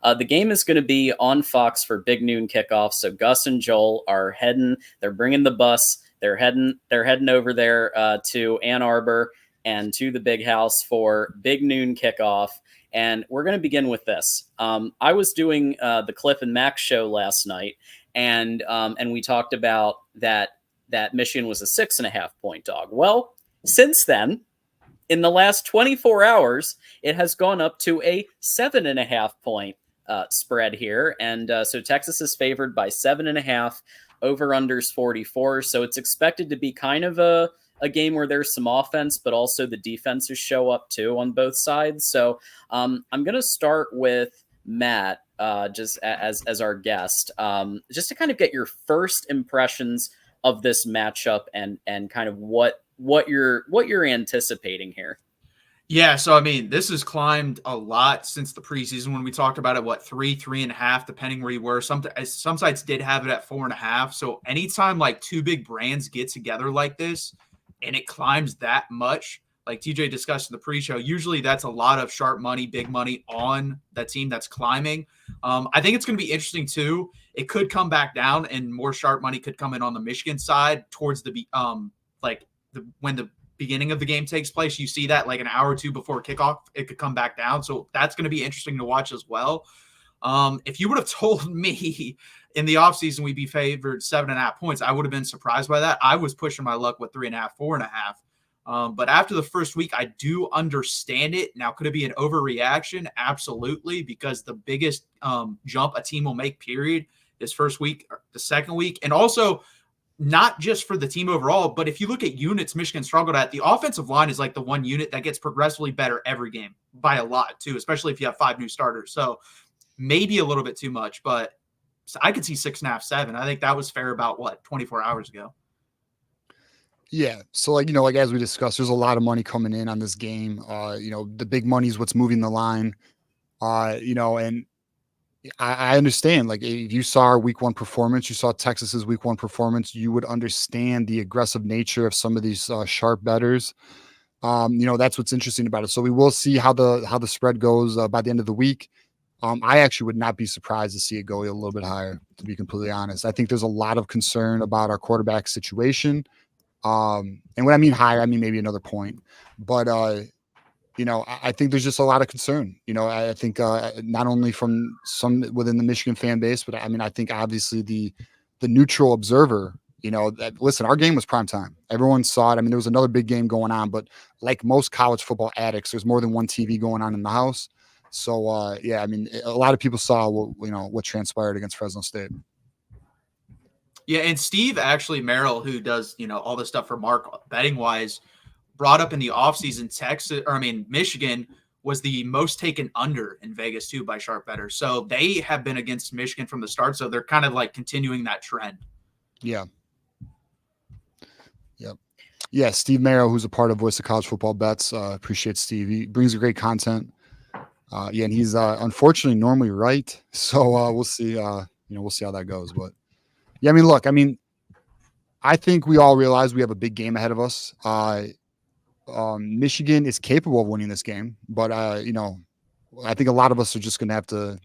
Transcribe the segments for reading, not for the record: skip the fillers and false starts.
The game is going to be on Fox for big noon kickoff. So Gus and Joel are heading. They're bringing the bus. They're heading over there to Ann Arbor and to the big house for big noon kickoff. And we're going to begin with this. I was doing the Cliff and Max show last night, and we talked about that Michigan was a 6.5 point dog. Well, since then, in the last 24 hours, it has gone up to a 7.5 point spread here. And so Texas is favored by 7.5, over unders 44. So it's expected to be kind of a game where there's some offense, but also the defenses show up too on both sides. So I'm going to start with Matt, just as our guest, just to kind of get your first impressions of this matchup and kind of what you're anticipating here. Yeah, so I mean, this has climbed a lot since the preseason when we talked about it. 3.5, depending where you were. Some sites did have it at 4.5. So anytime like two big brands get together like this, and it climbs that much, like TJ discussed in the pre-show, usually that's a lot of sharp money, big money on that team that's climbing. I think it's going to be interesting too. It could come back down, and more sharp money could come in on the Michigan side towards when the beginning of the game takes place. You see that like an hour or two before kickoff, it could come back down. So that's going to be interesting to watch as well. If you would have told me in the offseason we'd be favored 7.5 points, I would have been surprised by that. I was pushing my luck with 3.5, 4.5. But after the first week, I do understand it. Now, could it be an overreaction? Absolutely, because the biggest jump a team will make, period, this first week, the second week. And also, not just for the team overall, but if you look at units Michigan struggled at, the offensive line is like the one unit that gets progressively better every game by a lot, too, especially if you have 5 new starters. So maybe a little bit too much, but I could see 6.5, 7. I think that was fair about 24 hours ago. Yeah. So like as we discussed, there's a lot of money coming in on this game. The big money is what's moving the line. And I understand, like, if you saw our week 1 performance, you saw Texas's week 1 performance, you would understand the aggressive nature of some of these sharp bettors. That's what's interesting about it. So we will see how the spread goes by the end of the week. I actually would not be surprised to see it go a little bit higher, to be completely honest. I think there's a lot of concern about our quarterback situation. And when I mean higher, I mean maybe another point. But, I think there's just a lot of concern. I think not only from some within the Michigan fan base, but I think obviously the neutral observer, listen, our game was prime time. Everyone saw it. I mean, there was another big game going on, but like most college football addicts, there's more than one TV going on in the house. So, a lot of people saw what transpired against Fresno State. Yeah, and Steve Merrill, who does, all this stuff for Mark betting wise, brought up in the offseason Michigan was the most taken under in Vegas too by sharp bettors. So they have been against Michigan from the start. So they're kind of like continuing that trend. Yeah. Yep. Yeah. Steve Merrill, who's a part of Voice of College Football Bets. Appreciate Steve. He brings great content. And he's unfortunately normally right. So we'll see. We'll see how that goes. But yeah, I think we all realize we have a big game ahead of us. Michigan is capable of winning this game, but I think a lot of us are just going to have to,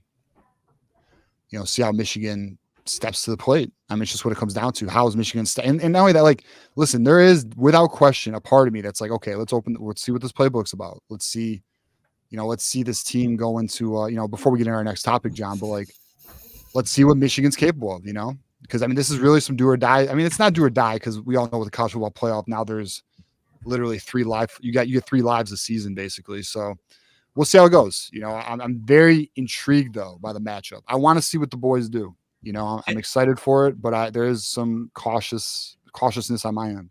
see how Michigan steps to the plate. It's just what it comes down to. How is Michigan and not only that, like, listen, there is without question a part of me that's like, okay, let's see what this playbook's about. Let's see this team go into, before we get into our next topic, John, but like, let's see what Michigan's capable of, because this is really some do or die. It's not do or die because we all know with the college football playoff now there's literally 3 live. You get 3 lives a season basically. So we'll see how it goes. I'm very intrigued though by the matchup. I want to see what the boys do. I'm excited for it, but there is some cautiousness on my end.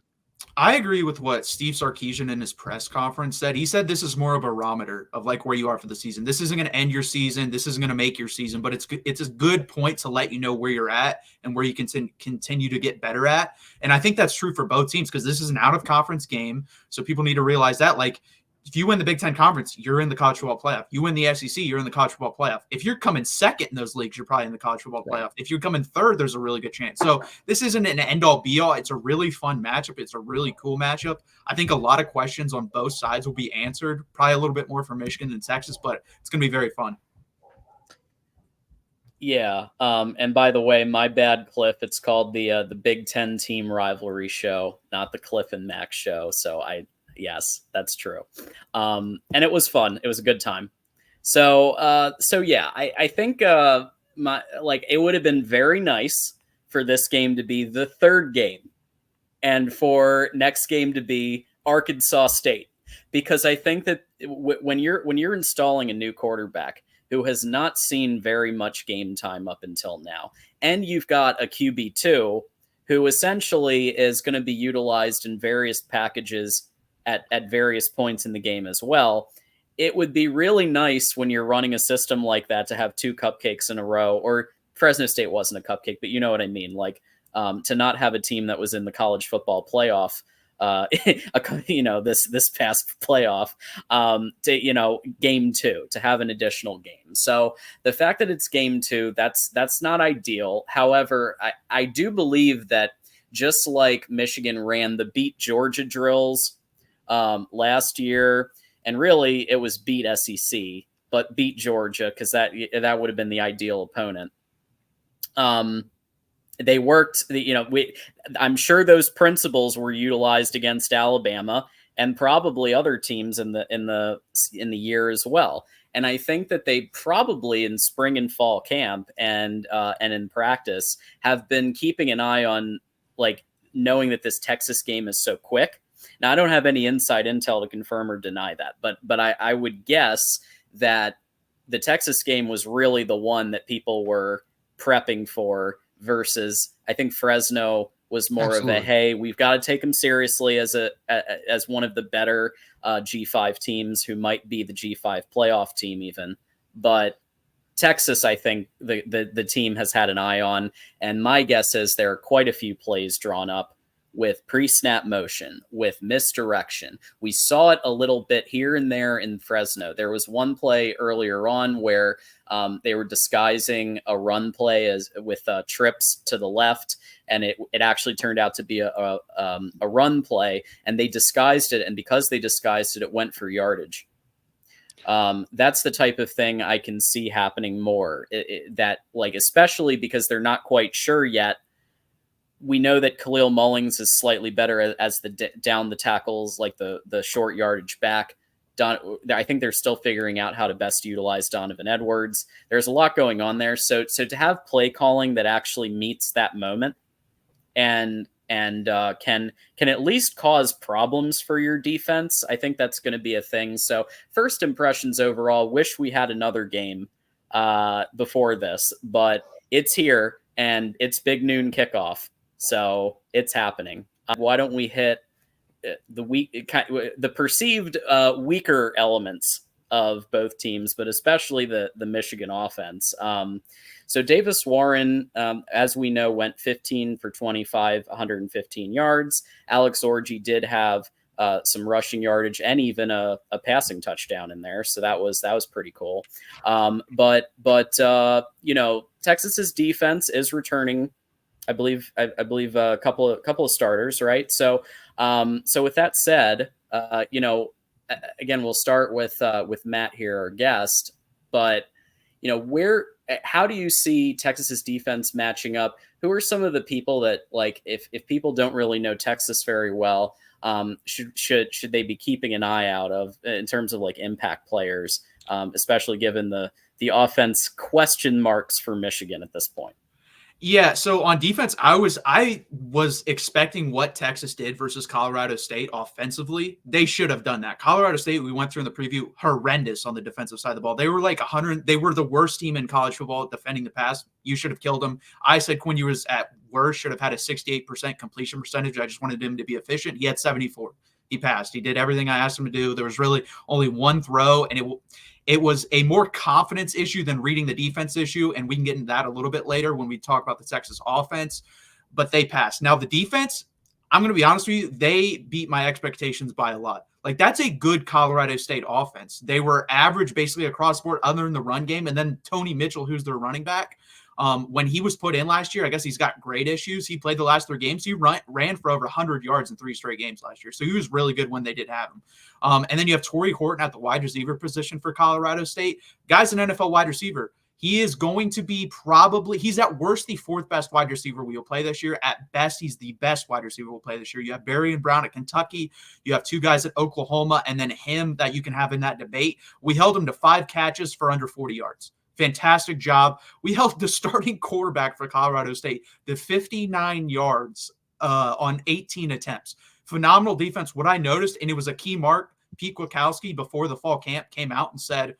I agree with what Steve Sarkisian in his press conference said. He said this is more of a barometer of like where you are for the season. This isn't going to end your season. This isn't going to make your season, but it's a good point to let you know where you're at and where you can continue to get better at. And I think that's true for both teams because this is an out-of-conference game, so people need to realize that. Like, if you win the Big Ten Conference, you're in the college football playoff. You win the SEC, you're in the college football playoff. If you're coming second in those leagues, you're probably in the college football playoff. If you're coming third, there's a really good chance. So this isn't an end-all, be-all. It's a really fun matchup. It's a really cool matchup. I think a lot of questions on both sides will be answered, probably a little bit more for Michigan than Texas, but it's going to be very fun. Yeah. And by the way, my bad, Cliff. It's called the Big Ten team rivalry show, not the Cliff and Max show. So yes, that's true. And it was fun. It was a good time. So yeah, I think it would have been very nice for this game to be the third game, and for next game to be Arkansas State, because I think that when you're installing a new quarterback who has not seen very much game time up until now, and you've got a QB2 who essentially is going to be utilized in various packages at various points in the game as well. It would be really nice when you're running a system like that to have two cupcakes in a row, or Fresno State wasn't a cupcake, but you know what I mean. Like, to not have a team that was in the college football playoff, this past playoff, game two, to have an additional game. So the fact that it's game two, that's not ideal. However, I do believe that just like Michigan ran the beat Georgia drills last year, and really it was beat SEC, but beat Georgia, because that would have been the ideal opponent. They worked, I'm sure those principles were utilized against Alabama and probably other teams in the year as well. And I think that they probably in spring and fall camp and in practice have been keeping an eye on, like, knowing that this Texas game is so quick. Now, I don't have any inside intel to confirm or deny that, but I would guess that the Texas game was really the one that people were prepping for, versus I think Fresno was more Absolutely. Of a, hey, we've got to take them seriously as one of the better G5 teams who might be the G5 playoff team even. But Texas, I think the team has had an eye on, and my guess is there are quite a few plays drawn up with pre-snap motion, with misdirection. We saw it a little bit here and there in Fresno. There was one play earlier on where they were disguising a run play with trips to the left, and it actually turned out to be a run play, and they disguised it, and because they disguised it, it went for yardage. That's the type of thing I can see happening more, especially because they're not quite sure yet. We know that Khalil Mullings is slightly better as down the tackles, like the short yardage back. I think they're still figuring out how to best utilize Donovan Edwards. There's a lot going on there. So to have play calling that actually meets that moment and can at least cause problems for your defense, I think that's going to be a thing. So first impressions overall, wish we had another game before this, but it's here and it's big noon kickoff. So it's happening. Why don't we hit the perceived weaker elements of both teams, but especially the Michigan offense. So Davis Warren, as we know, went 15 for 25, 115 yards. Alex Orji did have some rushing yardage and even a passing touchdown in there. So that was pretty cool. But Texas's defense is returning, I believe a couple of starters, right? So with that said, again, we'll start with Matt here, our guest. But how do you see Texas's defense matching up? Who are some of the people that, like, if people don't really know Texas very well, should they be keeping an eye out of in terms of like impact players, especially given the offense question marks for Michigan at this point? Yeah, so on defense, I was expecting what Texas did versus Colorado State offensively. They should have done that. Colorado State, we went through in the preview, horrendous on the defensive side of the ball. They were like 100. They were the worst team in college football at defending the pass. You should have killed them. I said Quinn Ewers at worst should have had a 68% completion percentage. I just wanted him to be efficient. He had 74. He passed. He did everything I asked him to do. There was really only one throw, and it was a more confidence issue than reading the defense issue, and we can get into that a little bit later when we talk about the Texas offense, but they passed. Now, the defense, I'm going to be honest with you, they beat my expectations by a lot. Like, that's a good Colorado State offense. They were average basically across the board other than the run game, and then Tony Mitchell, who's their running back, when he was put in last year, I guess he's got great issues. He played the last 3 games. He ran for over 100 yards in 3 straight games last year. So he was really good when they did have him. And then you have Torrey Horton at the wide receiver position for Colorado State. Guy's an NFL wide receiver. He is going to be he's at worst the fourth best wide receiver we will play this year. At best, he's the best wide receiver we'll play this year. You have Barry and Brown at Kentucky. You have two guys at Oklahoma, and then him that you can have in that debate. We held him to 5 catches for under 40 yards. Fantastic job. We held the starting quarterback for Colorado State to 59 yards on 18 attempts. Phenomenal defense. What I noticed, and it was a key mark, Pete Kwiatkowski before the fall camp came out and said,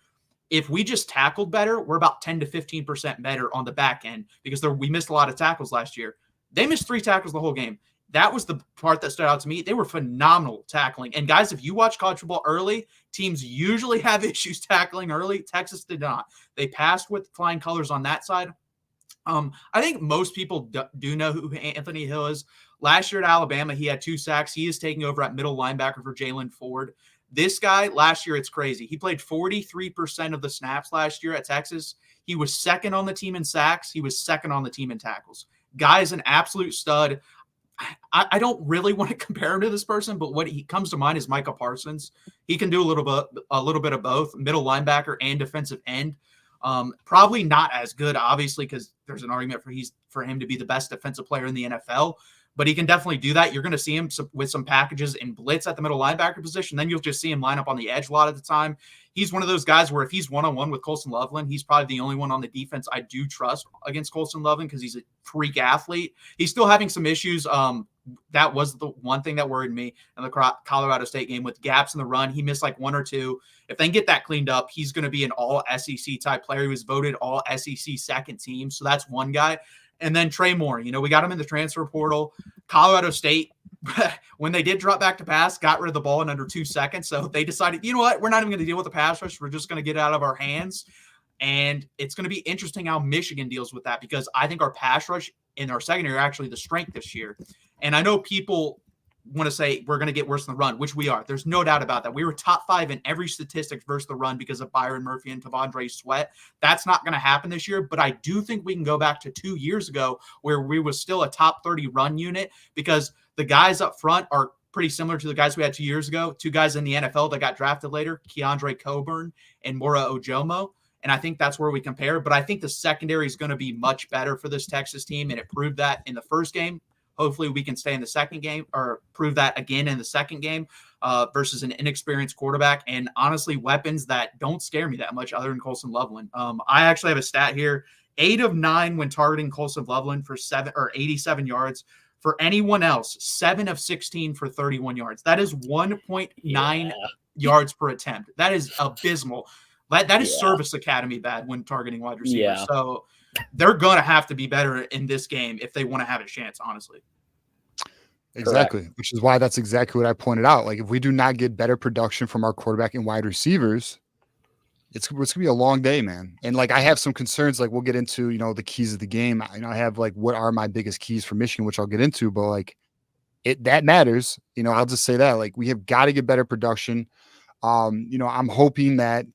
if we just tackled better, we're about 10 to 15% better on the back end because we missed a lot of tackles last year. They missed 3 tackles the whole game. That was the part that stood out to me. They were phenomenal tackling. And guys, if you watch college football early, teams usually have issues tackling early. Texas did not. They passed with flying colors on that side. I think most people do know who Anthony Hill is. Last year at Alabama, he had 2 sacks. He is taking over at middle linebacker for Jalen Ford. This guy, last year, it's crazy. He played 43% of the snaps last year at Texas. He was second on the team in sacks. He was second on the team in tackles. Guy is an absolute stud. I don't really want to compare him to this person, but what he comes to mind is Micah Parsons. He can do a little bit of both, middle linebacker and defensive end. Probably not as good, obviously, because there's an argument for him to be the best defensive player in the NFL. But he can definitely do that. You're going to see him with some packages in blitz at the middle linebacker position. Then you'll just see him line up on the edge a lot of the time. He's one of those guys where if he's one-on-one with Colston Loveland, he's probably the only one on the defense I do trust against Colston Loveland because he's a freak athlete. He's still having some issues. That was the one thing that worried me in the Colorado State game with gaps in the run. He missed like 1 or 2. If they can get that cleaned up, he's going to be an all SEC type player. He was voted all SEC second team. So that's one guy. And then Trey Moore, we got him in the transfer portal. Colorado State, when they did drop back to pass, got rid of the ball in under 2 seconds. So they decided, you know what? We're not even going to deal with the pass rush. We're just going to get it out of our hands. And it's going to be interesting how Michigan deals with that because I think our pass rush in our secondary are actually the strength this year. And I know people want to say we're going to get worse in the run, which we are. There's no doubt about that. We were top 5 in every statistic versus the run because of Byron Murphy and Tavondre Sweat. That's not going to happen this year, but I do think we can go back to 2 years ago where we was still a top 30 run unit because the guys up front are pretty similar to the guys we had 2 years ago. 2 guys in the NFL that got drafted later, Keandre Coburn and Mora Ojomo. And I think that's where we compare. But I think the secondary is going to be much better for this Texas team, and it proved that in the first game. Hopefully we can stay in the second game or prove that again in the second game versus an inexperienced quarterback. And honestly, weapons that don't scare me that much other than Colston Loveland. I actually have a stat here. 8 of 9 when targeting Colston Loveland for 87 yards. For anyone else, 7 of 16 for 31 yards. That is 1.9 yards per attempt. That is abysmal. That is service academy bad when targeting wide receivers. Yeah. So they're going to have to be better in this game if they want to have a chance, honestly. Exactly. Correct. Which is why that's exactly what I pointed out. Like, if we do not get better production from our quarterback and wide receivers, it's going to be a long day, man. And like, I have some concerns, like we'll get into, the keys of the game. I have like, what are my biggest keys for Michigan, which I'll get into, but like that matters. I'll just say that, like, we have got to get better production. I'm hoping that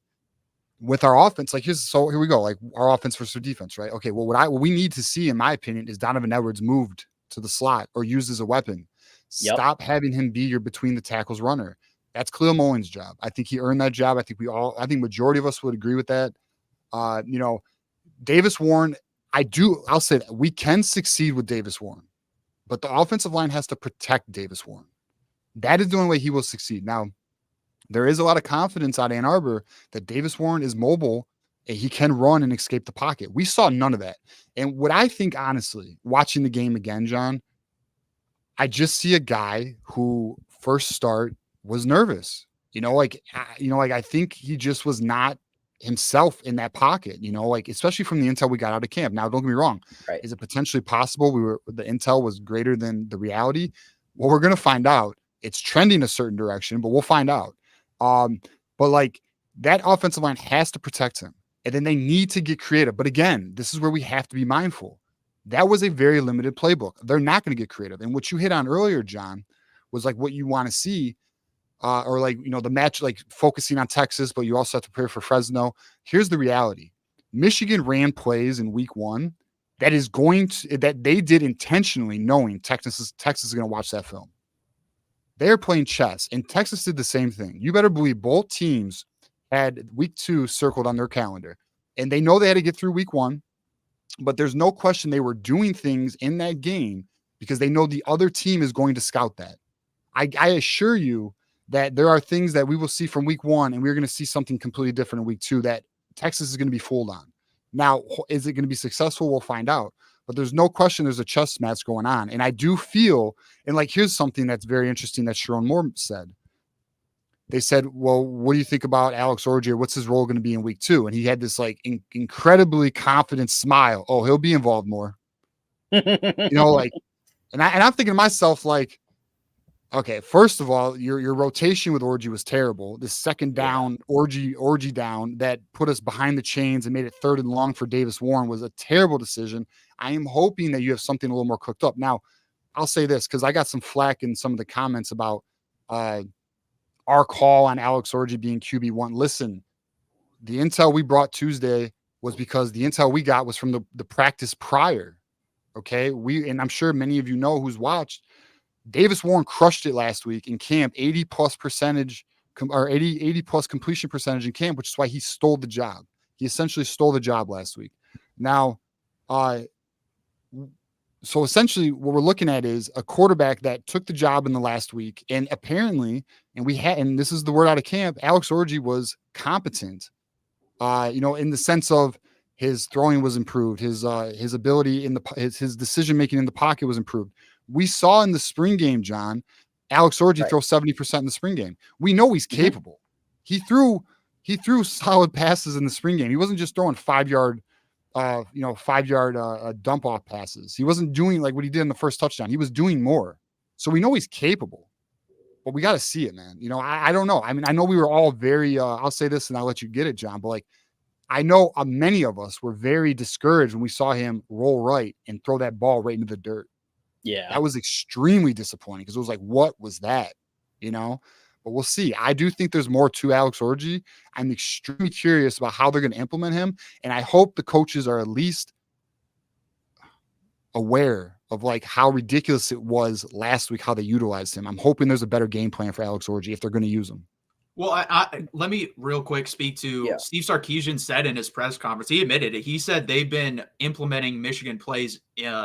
with our offense, like here we go, like our offense versus defense, right? Okay, well, what we need to see, in my opinion, is Donovan Edwards moved to the slot or used as a weapon. Yep. Stop having him be your between the tackles runner. That's Khalil Mullen's job. I think he earned that job. I think majority of us would agree with that. Davis Warren, I'll say that we can succeed with Davis Warren, but the offensive line has to protect Davis Warren. That is the only way he will succeed. Now, there is a lot of confidence out of Ann Arbor that Davis Warren is mobile and he can run and escape the pocket. We saw none of that. And what I think, honestly, watching the game again, John, I just see a guy who first start was nervous. I think he just was not himself in that pocket, especially from the intel we got out of camp. Now, don't get me wrong. Right. Is it potentially possible the intel was greater than the reality? Well, we're going to find out. It's trending a certain direction, but we'll find out. But like, that offensive line has to protect him, and then they need to get creative. But again, this is where we have to be mindful. That was a very limited playbook. They're not going to get creative. And what you hit on earlier, John, was like what you want to see, or like, the match, like focusing on Texas, but you also have to prepare for Fresno. Here's the reality. Michigan ran plays in week 1 that they did intentionally, knowing Texas is going to watch that film. They're playing chess, and Texas did the same thing. You better believe both teams had week 2 circled on their calendar. and they know they had to get through week 1, but there's no question they were doing things in that game because they know the other team is going to scout that. I assure you that there are things that we will see from week 1, and we're going to see something completely different in week 2 that Texas is going to be fooled on. Now, is it going to be successful? We'll find out. But there's no question there's a chess match going on. And I do feel, and like, here's something that's very interesting that Sharon Moore said. They said, well, what do you think about Alex Orji? What's his role going to be in week 2? And he had this like incredibly confident smile. Oh, he'll be involved more. Like, and I'm thinking to myself, like, okay, first of all, your rotation with Orji was terrible. The second down, Orji down that put us behind the chains and made it 3rd and long for Davis Warren was a terrible decision. I am hoping that you have something a little more cooked up. Now, I'll say this because I got some flack in some of the comments about our call on Alex Orji being QB1. Listen, the intel we brought Tuesday was because the intel we got was from the practice prior. Okay, and I'm sure many of you know who's watched. Davis Warren crushed it last week in camp, 80 plus completion percentage in camp, which is why he stole the job. He essentially stole the job last week. Now, so essentially what we're looking at is a quarterback that took the job in the last week, and apparently, and this is the word out of camp, Alex Orji was competent, in the sense of his throwing was improved, his ability his decision making in the pocket was improved. We saw in the spring game, John, Alex Orji throw 70% in the spring game. We know he's capable. He threw solid passes in the spring game. He wasn't just throwing 5-yard dump off passes. He wasn't doing like what he did in the first touchdown. He was doing more. So we know he's capable, but we got to see it, man. I don't know. I mean, I know we were all very, I'll say this and I'll let you get it, John, but like, I know many of us were very discouraged when we saw him roll right and throw that ball right into the dirt. Yeah. That was extremely disappointing because it was like, what was that? But we'll see. I do think there's more to Alex Orji. I'm extremely curious about how they're going to implement him. And I hope the coaches are at least aware of like how ridiculous it was last week, how they utilized him. I'm hoping there's a better game plan for Alex Orji if they're going to use him. Well, I let me real quick speak to Steve Sarkisian said in his press conference. He admitted it. He said they've been implementing Michigan plays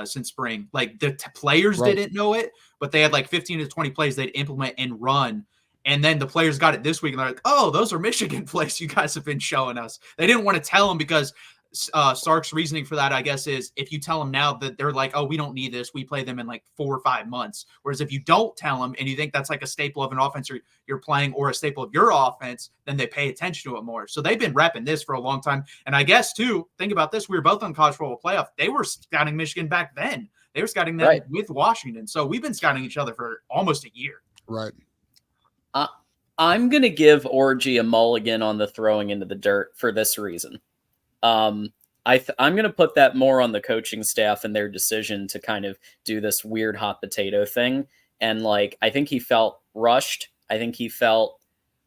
since spring. Like the players didn't know it, but they had like 15 to 20 plays they'd implement and run. And then the players got it this week, and they're like, oh, those are Michigan plays you guys have been showing us. They didn't want to tell them because Sark's reasoning for that, I guess, is if you tell them now that they're like, oh, we don't need this. We play them in like 4 or 5 months. Whereas if you don't tell them and you think that's like a staple of an offense you're playing or a staple of your offense, then they pay attention to it more. So they've been repping this for a long time. And I guess, too, think about this. We were both on college football playoff. They were scouting Michigan back then. They were scouting them with Washington. So we've been scouting each other for almost a year. Right. I'm going to give Orji a mulligan on the throwing into the dirt for this reason. I'm going to put that more on the coaching staff and their decision to kind of do this weird hot potato thing. And like, I think he felt rushed. I think he felt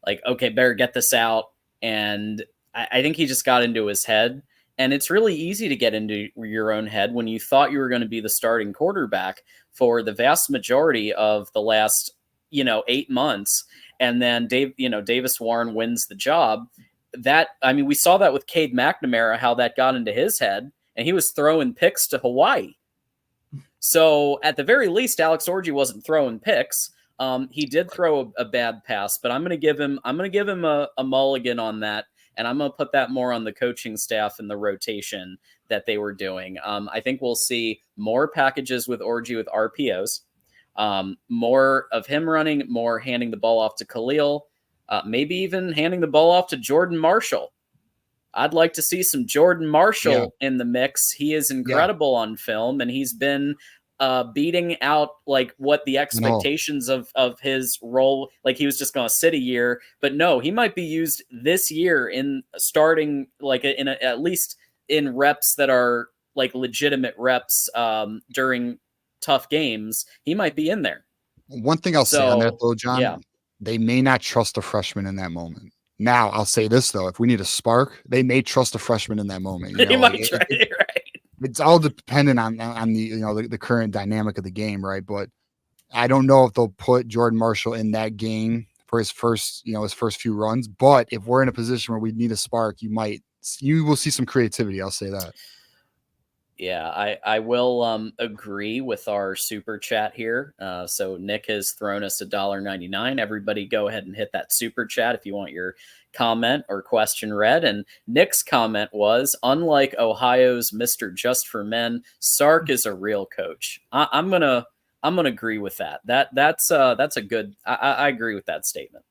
like, okay, better get this out. And I think he just got into his head. And it's really easy to get into your own head when you thought you were going to be the starting quarterback for the vast majority of the last, 8 months. And then Davis Warren wins the job. We saw that with Cade McNamara, how that got into his head, and he was throwing picks to Hawaii. So at the very least, Alex Orji wasn't throwing picks. He did throw a bad pass, but I'm going to give him a mulligan on that, and I'm going to put that more on the coaching staff and the rotation that they were doing. I think we'll see more packages with Orji with RPOs, more of him running, more handing the ball off to Khalil. Maybe even handing the ball off to Jordan Marshall. I'd like to see some Jordan Marshall in the mix. He is incredible on film, and he's been beating out like what the expectations of his role. Like he was just going to sit a year, but no, he might be used this year in starting like at least in reps that are like legitimate reps during tough games. He might be in there. One thing I'll say on that though, John. They may not trust a freshman in that moment. Now, I'll say this, though. If we need a spark, they may trust a freshman in that moment. They might try it, right? It's all dependent on the the current dynamic of the game, right? But I don't know if they'll put Jordan Marshall in that game for his first few runs. But if we're in a position where we need a spark, you might you will see some creativity. I'll say that. Yeah, I will agree with our super chat here. So Nick has thrown us $1.99. Everybody go ahead and hit that super chat if you want your comment or question read. And Nick's comment was, unlike Ohio's Mr. Just for Men, Sark is a real coach. I'm gonna agree with that. That's a good. I agree with that statement.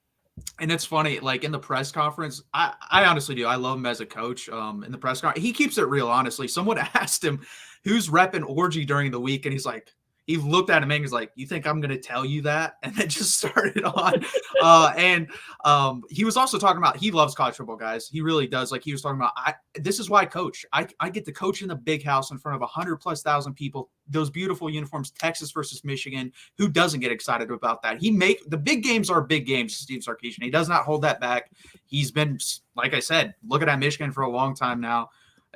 And it's funny, like in the press conference, I honestly do. I love him as a coach. In the press conference, he keeps it real, honestly. Someone asked him who's repping Orgy during the week, and he's like, he looked at him and he's like, "You think I'm going to tell you that?" And then just started on. He was also talking about he loves college football, guys. He really does. Like he was talking about, this is why I coach. I get to coach in the big house in front of 100,000+ people. Those beautiful uniforms, Texas versus Michigan. Who doesn't get excited about that? The big games are big games. Steve Sarkisian. He does not hold that back. He's been, like I said, looking at Michigan for a long time now.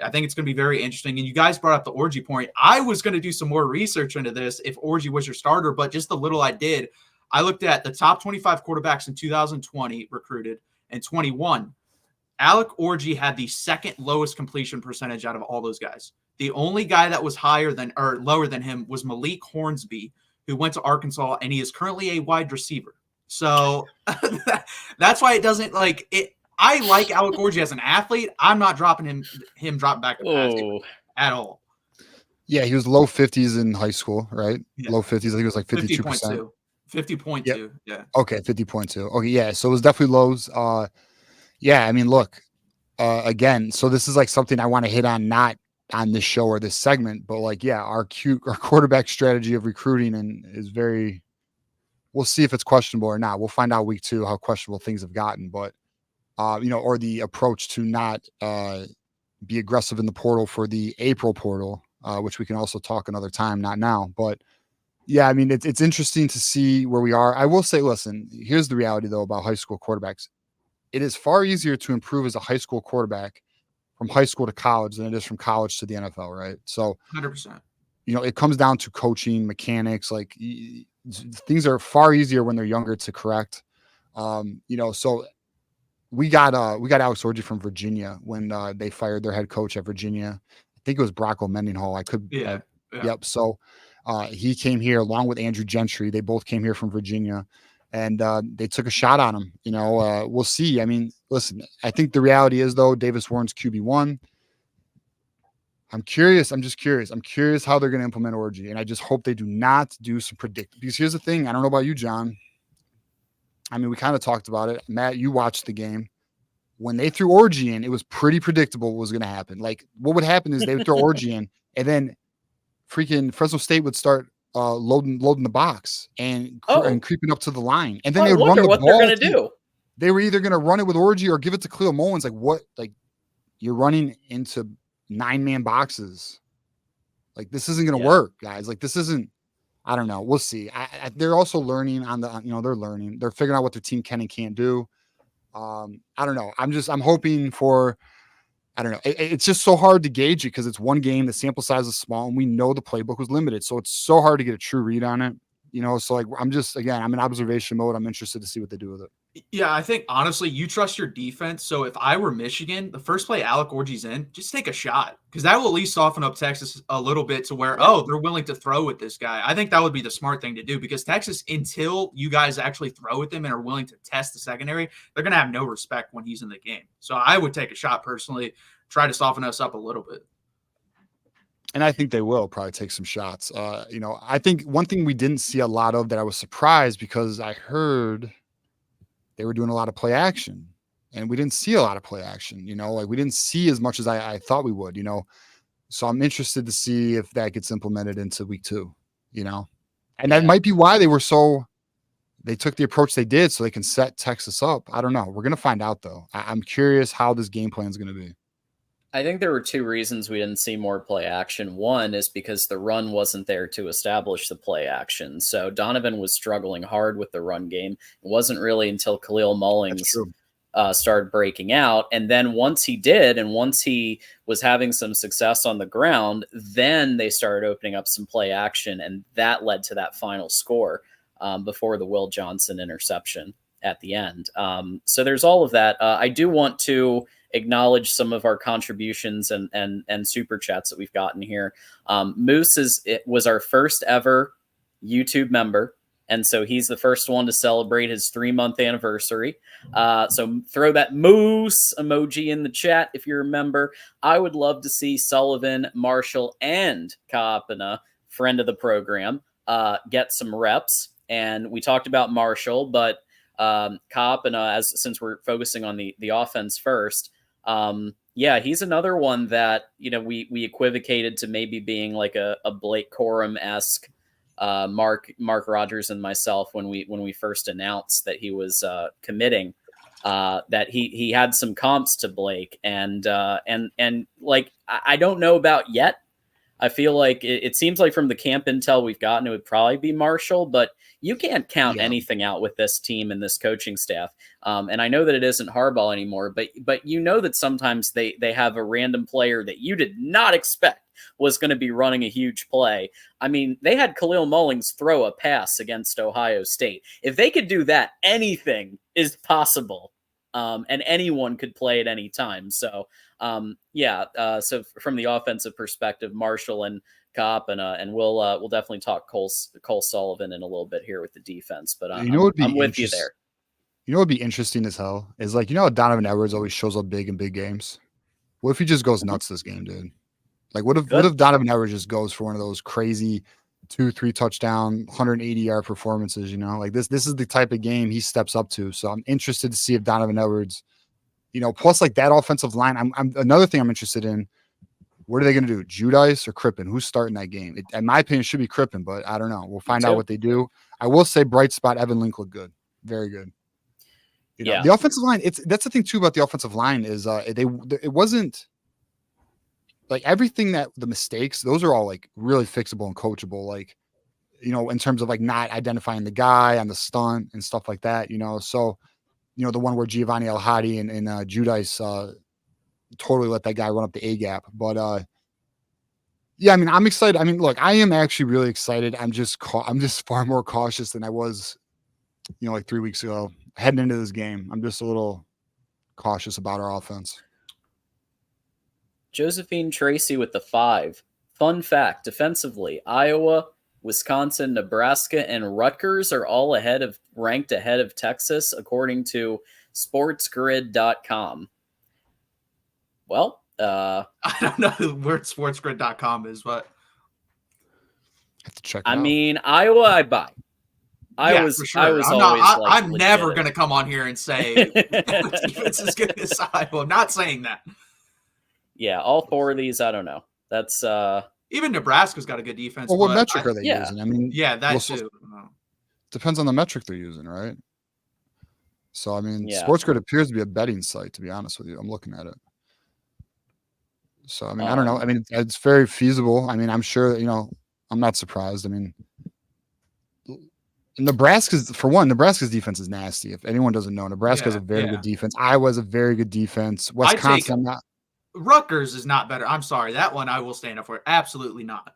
I think it's going to be very interesting. And you guys brought up the Orgy point. I was going to do some more research into this if Orgy was your starter, but just the little I did, I looked at the top 25 quarterbacks in 2020 recruited and 21. Alec Orgy had the second lowest completion percentage out of all those guys. The only guy that was higher than or lower than him was Malik Hornsby, who went to Arkansas, and he is currently a wide receiver. So that's why it doesn't like it. I like Alec Orgy as an athlete. I'm not dropping him dropping back to pass at all. Yeah, he was low 50s in high school, right? Yeah. Low 50s. I think it was like 52%. 50.2. Yeah. Okay, 50.2. Okay, yeah. So it was definitely lows. Yeah, I mean, look, again, so this is like something I want to hit on, not on this show or this segment, but like, yeah, our quarterback strategy of recruiting and is very. We'll see if it's questionable or not. We'll find out week 2 how questionable things have gotten, but or the approach to not be aggressive in the portal for the April portal, which we can also talk another time, not now. But yeah, I mean, it's interesting to see where we are. I will say, listen, here's the reality though about high school quarterbacks. It is far easier to improve as a high school quarterback from high school to college than it is from college to the NFL, right? So 100%. It comes down to coaching, mechanics, like things are far easier when they're younger to correct. So we got Alex Orgy from Virginia when they fired their head coach at Virginia. I think it was Brock Mendenhall. Yep. So he came here along with Andrew Gentry. They both came here from Virginia, and they took a shot on him. We'll see. I mean, listen, I think the reality is though, Davis Warren's QB1. I'm curious. I'm just curious. I'm curious how they're going to implement Orgy, and I just hope they do not do some predict. Because here's the thing. I don't know about you, John. I mean, we kind of talked about it. Matt, you watched the game. When they threw Orgy in, it was pretty predictable what was going to happen. Like, what would happen is they would throw Orgy in, and then freaking Fresno State would start loading the box and creeping up to the line. And then they would run the ball. They're going to do. They were either going to run it with Orgy or give it to Khalil Mullins. Like, what? Like, you're running into 9-man boxes. Like, this isn't going to work, guys. Like, this isn't. I don't know. We'll see. They're also learning on the. They're learning. They're figuring out what their team can and can't do. I don't know. I'm hoping for. I don't know. It's just so hard to gauge it because it's one game. The sample size is small, and we know the playbook was limited, so it's so hard to get a true read on it. So like I'm in observation mode. I'm interested to see what they do with it. Yeah, I think honestly, you trust your defense. So if I were Michigan, the first play Alec Orgy's in, just take a shot because that will at least soften up Texas a little bit to where they're willing to throw with this guy. I think that would be the smart thing to do because Texas, until you guys actually throw with him and are willing to test the secondary, they're going to have no respect when he's in the game. So I would take a shot personally, try to soften us up a little bit. And I think they will probably take some shots. I think one thing we didn't see a lot of that I was surprised because I heard they were doing a lot of play action and we didn't see a lot of play action, like we didn't see as much as I thought we would, so I'm interested to see if that gets implemented into week 2, and that might be why they took the approach they did so they can set Texas up. I don't know. We're going to find out though. I'm curious how this game plan is going to be. I think there were 2 reasons we didn't see more play action. One is because the run wasn't there to establish the play action. So Donovan was struggling hard with the run game. It wasn't really until Khalil Mullins started breaking out. And then once he did, and once he was having some success on the ground, then they started opening up some play action. And that led to that final score before the Will Johnson interception at the end. So there's all of that. I do want to acknowledge some of our contributions and super chats that we've gotten here. Moose was our first ever YouTube member. And so he's the first one to celebrate his 3-month anniversary. So throw that moose emoji in the chat if you remember. I would love to see Sullivan, Marshall, and Kaapana, friend of the program, get some reps. And we talked about Marshall, but Kaapana, since we're focusing on the offense first, he's another one that we equivocated to maybe being like a Blake Corum-esque. Mark Rogers and myself when we first announced that he was committing, that he had some comps to Blake and like I don't know about yet. I feel like it seems like from the camp intel we've gotten, it would probably be Marshall, but you can't count anything out with this team and this coaching staff. And I know that it isn't Harbaugh anymore, but that sometimes they have a random player that you did not expect was going to be running a huge play. I mean, they had Khalil Mullings throw a pass against Ohio State. If they could do that, anything is possible. And anyone could play at any time. So, so from the offensive perspective, Marshall and Kaapana, and we'll definitely talk Cole Sullivan in a little bit here with the defense. But I'm with you there. You know what would be interesting as hell is like, how Donovan Edwards always shows up big in big games? What if he just goes nuts this game, dude? Like, what if Donovan Edwards just goes for one of those crazy 2-3 touchdown, 180-yard performances? Like this is the type of game he steps up to. So I'm interested to see if Donovan Edwards, plus like that offensive line. I'm another thing I'm interested in. What are they going to do? Judice or Crippen? Who's starting that game? In my opinion, it should be Crippen, but I don't know. We'll find out what they do. I will say bright spot. Evan Link looked good, very good. The offensive line. That's the thing too about the offensive line is it wasn't. Like everything that the mistakes, those are all like really fixable and coachable. Like, in terms of like not identifying the guy on the stunt and stuff like that. So, the one where Giovanni El-Hadi and Judice totally let that guy run up the A gap. But I mean, I'm excited. I mean, look, I am actually really excited. I'm just far more cautious than I was, like 3 weeks ago heading into this game. I'm just a little cautious about our offense. Josephine Tracy with the 5. Fun fact, defensively, Iowa, Wisconsin, Nebraska, and Rutgers are all ranked ahead of Texas, according to sportsgrid.com. Well, I don't know where sportsgrid.com is, but I have to check it I out. mean, Iowa, I buy. For sure. I'm never going to come on here and say the defense is good as Iowa. I'm not saying that. Yeah, all 4 of these, I don't know. That's even Nebraska's got a good defense. Well, what metric are they using? I mean, that too. Depends on the metric they're using, right? So, I mean, SportsGrid appears to be a betting site, to be honest with you. I'm looking at it. So, I mean, I don't know. I mean, it's very feasible. I mean, I'm sure that, I'm not surprised. I mean, Nebraska's defense is nasty. If anyone doesn't know, Nebraska has a very good defense. Iowa's a very good defense. Wisconsin, Rutgers is not better. I'm sorry. That one I will stand up for. Absolutely not.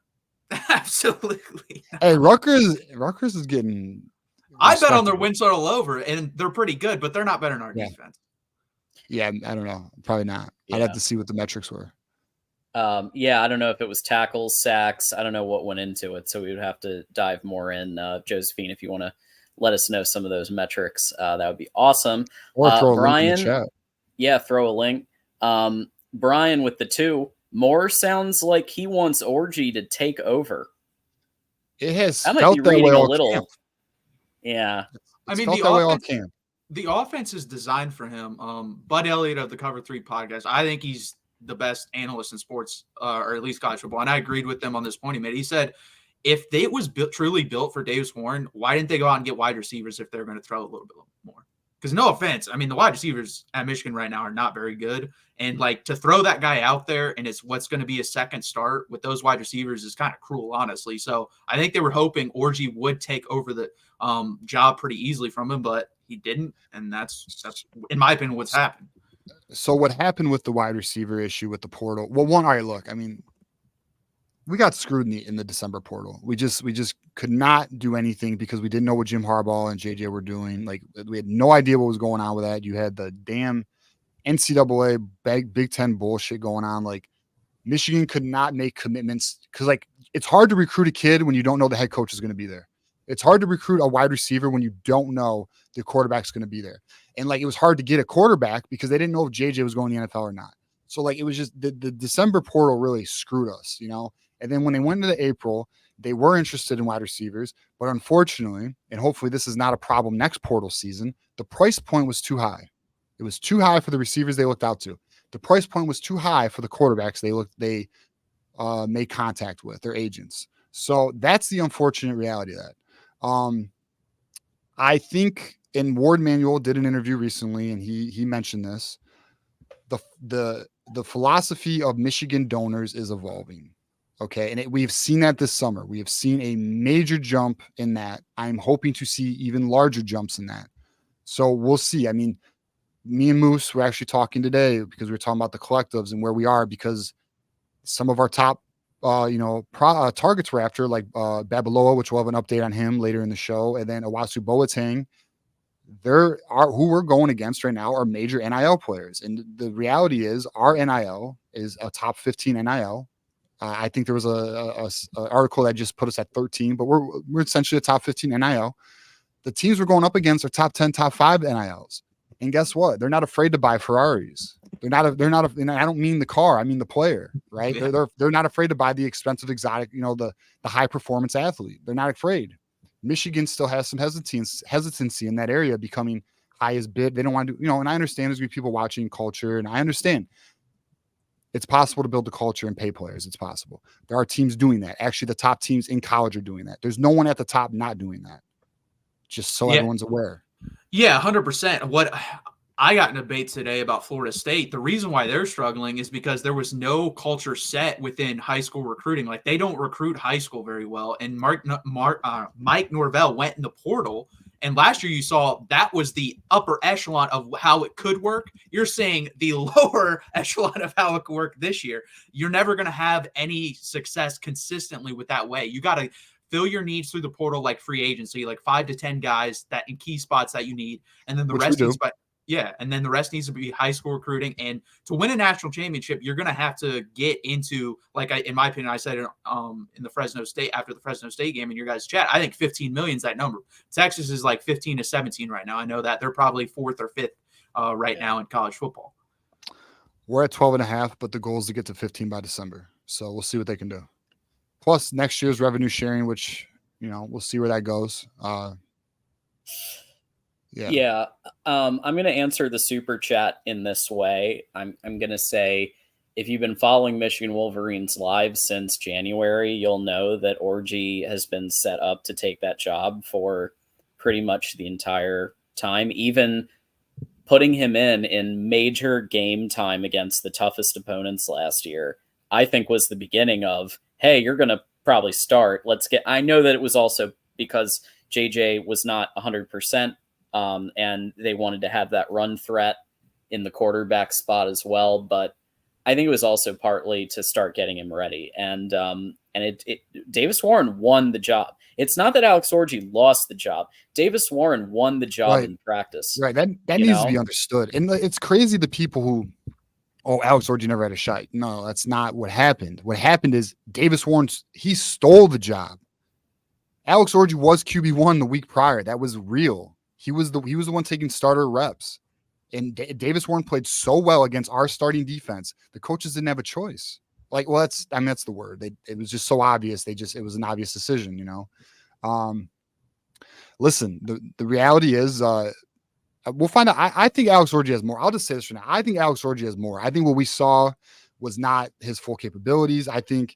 Absolutely not. Hey, Rutgers is getting. I bet on their win total over, and they're pretty good, but they're not better than our defense. Yeah, I don't know. Probably not. Yeah. I'd have to see what the metrics were. I don't know if it was tackles, sacks. I don't know what went into it, so we would have to dive more in. Josephine, if you want to let us know some of those metrics, that would be awesome. Or throw Brian, a link in the chat. Yeah, throw a link. Brian with the 2. Moore sounds like he wants Orji to take over. It has. I might be reading a little. Camp. Yeah. I mean, the offense is designed for him. Bud Elliott of the Cover 3 podcast, I think he's the best analyst in sports, or at least college football. And I agreed with him on this point he made. He said, if it was truly built for Davis Warren, why didn't they go out and get wide receivers if they're going to throw a little bit more? Because no offense, I mean, the wide receivers at Michigan right now are not very good. And like to throw that guy out there and it's what's going to be a second start with those wide receivers is kind of cruel, honestly. So I think they were hoping Orji would take over the job pretty easily from him, but he didn't. And that's in my opinion, what's happened. So what happened with the wide receiver issue with the portal? Well, all right, look, I mean, we got screwed in the December portal. We just could not do anything because we didn't know what Jim Harbaugh and JJ were doing. Like we had no idea what was going on with that. You had the damn NCAA Big Ten bullshit going on. Like Michigan could not make commitments because like it's hard to recruit a kid when you don't know the head coach is going to be there. It's hard to recruit a wide receiver when you don't know the quarterback's going to be there. And like it was hard to get a quarterback because they didn't know if JJ was going to the NFL or not. So like it was just the December portal really screwed us, you know. And then when they went into April, they were interested in wide receivers, but unfortunately, and hopefully this is not a problem next portal season, the price point was too high. It was too high for the receivers they looked out to. The price point was too high for the quarterbacks they made contact with, their agents. So that's the unfortunate reality of that. I think, and Ward Manuel did an interview recently, and he mentioned this. The philosophy of Michigan donors is evolving. Okay. And we've seen that this summer. We have seen a major jump in that. I'm hoping to see even larger jumps in that. So we'll see. I mean, me and Moose were actually talking today because we were talking about the collectives and where we are because some of our top, targets we're after, like Babaloa, which we'll have an update on him later in the show, and then Owasu Boateng, who we're going against right now are major NIL players. And the reality is our NIL is a top 15 NIL. I think there was a article that just put us at 13, but we're essentially a top 15 NIL. The teams we're going up against are top 10, top 5 NILs. And guess what? They're not afraid to buy Ferraris. And I don't mean the car, I mean the player, right? Yeah. They're not afraid to buy the expensive exotic, the high performance athlete. They're not afraid. Michigan still has some hesitancy in that area becoming highest bid. They don't want to do, and I understand there's gonna be people watching culture, and I understand it's possible to build the culture and pay players. It's possible. There are teams doing that. Actually, the top teams in college are doing that. There's no one at the top not doing that. Just so everyone's aware. Yeah, 100%. What I got in a debate today about Florida State. The reason why they're struggling is because there was no culture set within high school recruiting. Like they don't recruit high school very well. And Mike Norvell went in the portal. And last year you saw that was the upper echelon of how it could work. You're saying the lower echelon of how it could work this year. You're never going to have any success consistently with that way. You got to fill your needs through the portal like free agency, like 5 to 10 guys that in key spots that you need. And then the rest needs and then the rest needs to be high school recruiting. And to win a national championship, you're going to have to get into, in my opinion, I said it in the Fresno State, after the Fresno State game in your guys' chat, I think 15 million is that number. Texas is like 15 to 17 right now. I know that they're probably 4th or 5th right now in college football. We're at 12.5, but the goal is to get to 15 by December. So we'll see what they can do. Plus next year's revenue sharing, which, we'll see where that goes. Yeah. I'm going to answer the super chat in this way. I'm going to say, if you've been following Michigan Wolverines live since January, you'll know that Orji has been set up to take that job for pretty much the entire time, even putting him in major game time against the toughest opponents last year, I think was the beginning of, hey, you're going to probably start. I know that it was also because JJ was not 100%. And they wanted to have that run threat in the quarterback spot as well. But I think it was also partly to start getting him ready. And Davis Warren won the job. It's not that Alex Orji lost the job. Davis Warren won the job in practice. Right. That needs to be understood. And it's crazy the people who, Alex Orji never had a shot. No, that's not what happened. What happened is Davis Warren, he stole the job. Alex Orji was QB1 the week prior. That was real. He was the one taking starter reps, and Davis Warren played so well against our starting defense. The coaches didn't have a choice. That's the word. It was just so obvious. It was an obvious decision, Listen, the reality is, we'll find out. I think Alex Orji has more. I'll just say this for now. I think Alex Orji has more. I think what we saw was not his full capabilities. I think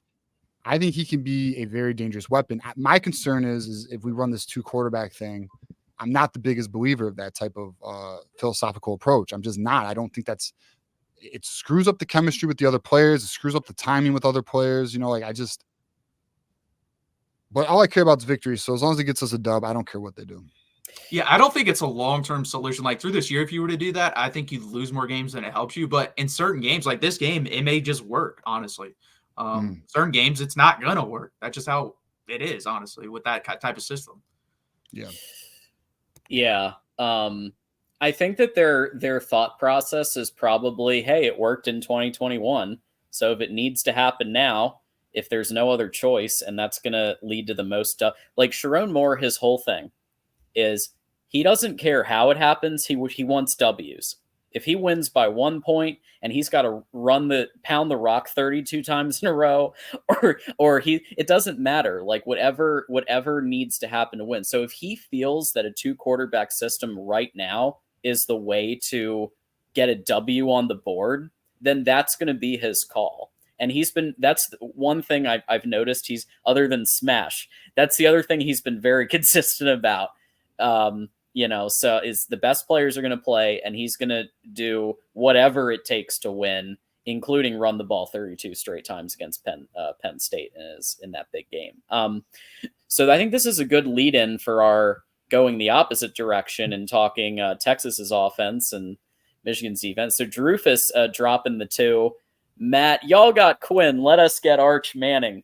he can be a very dangerous weapon. My concern is if we run this 2 quarterback thing, I'm not the biggest believer of that type of philosophical approach. I'm just not. I don't think it screws up the chemistry with the other players. It screws up the timing with other players. But all I care about is victory. So as long as it gets us a dub, I don't care what they do. Yeah, I don't think it's a long-term solution. Like through this year, if you were to do that, I think you'd lose more games than it helps you. But in certain games, like this game, it may just work, honestly. Certain games, it's not going to work. That's just how it is, honestly, with that type of system. Yeah. Yeah. I I think that their thought process is probably, hey, it worked in 2021, so if it needs to happen now, if there's no other choice, and that's going to lead to the most stuff. Like Sharon Moore, his whole thing is he doesn't care how it happens. He wants W's. If he wins by 1 point and he's got to pound the rock 32 times in a row, or it doesn't matter. Like whatever needs to happen to win. So if he feels that a 2-quarterback system right now is the way to get a W on the board, then that's going to be his call. And that's one thing I've noticed. He's, other than Smash, that's the other thing he's been very consistent about. So is the best players are going to play, and he's going to do whatever it takes to win, including run the ball 32 straight times against Penn State in that big game. So I think this is a good lead in for our going the opposite direction and talking Texas's offense and Michigan's defense. So Drufus dropping the 2. Matt, y'all got Quinn. Let us get Arch Manning.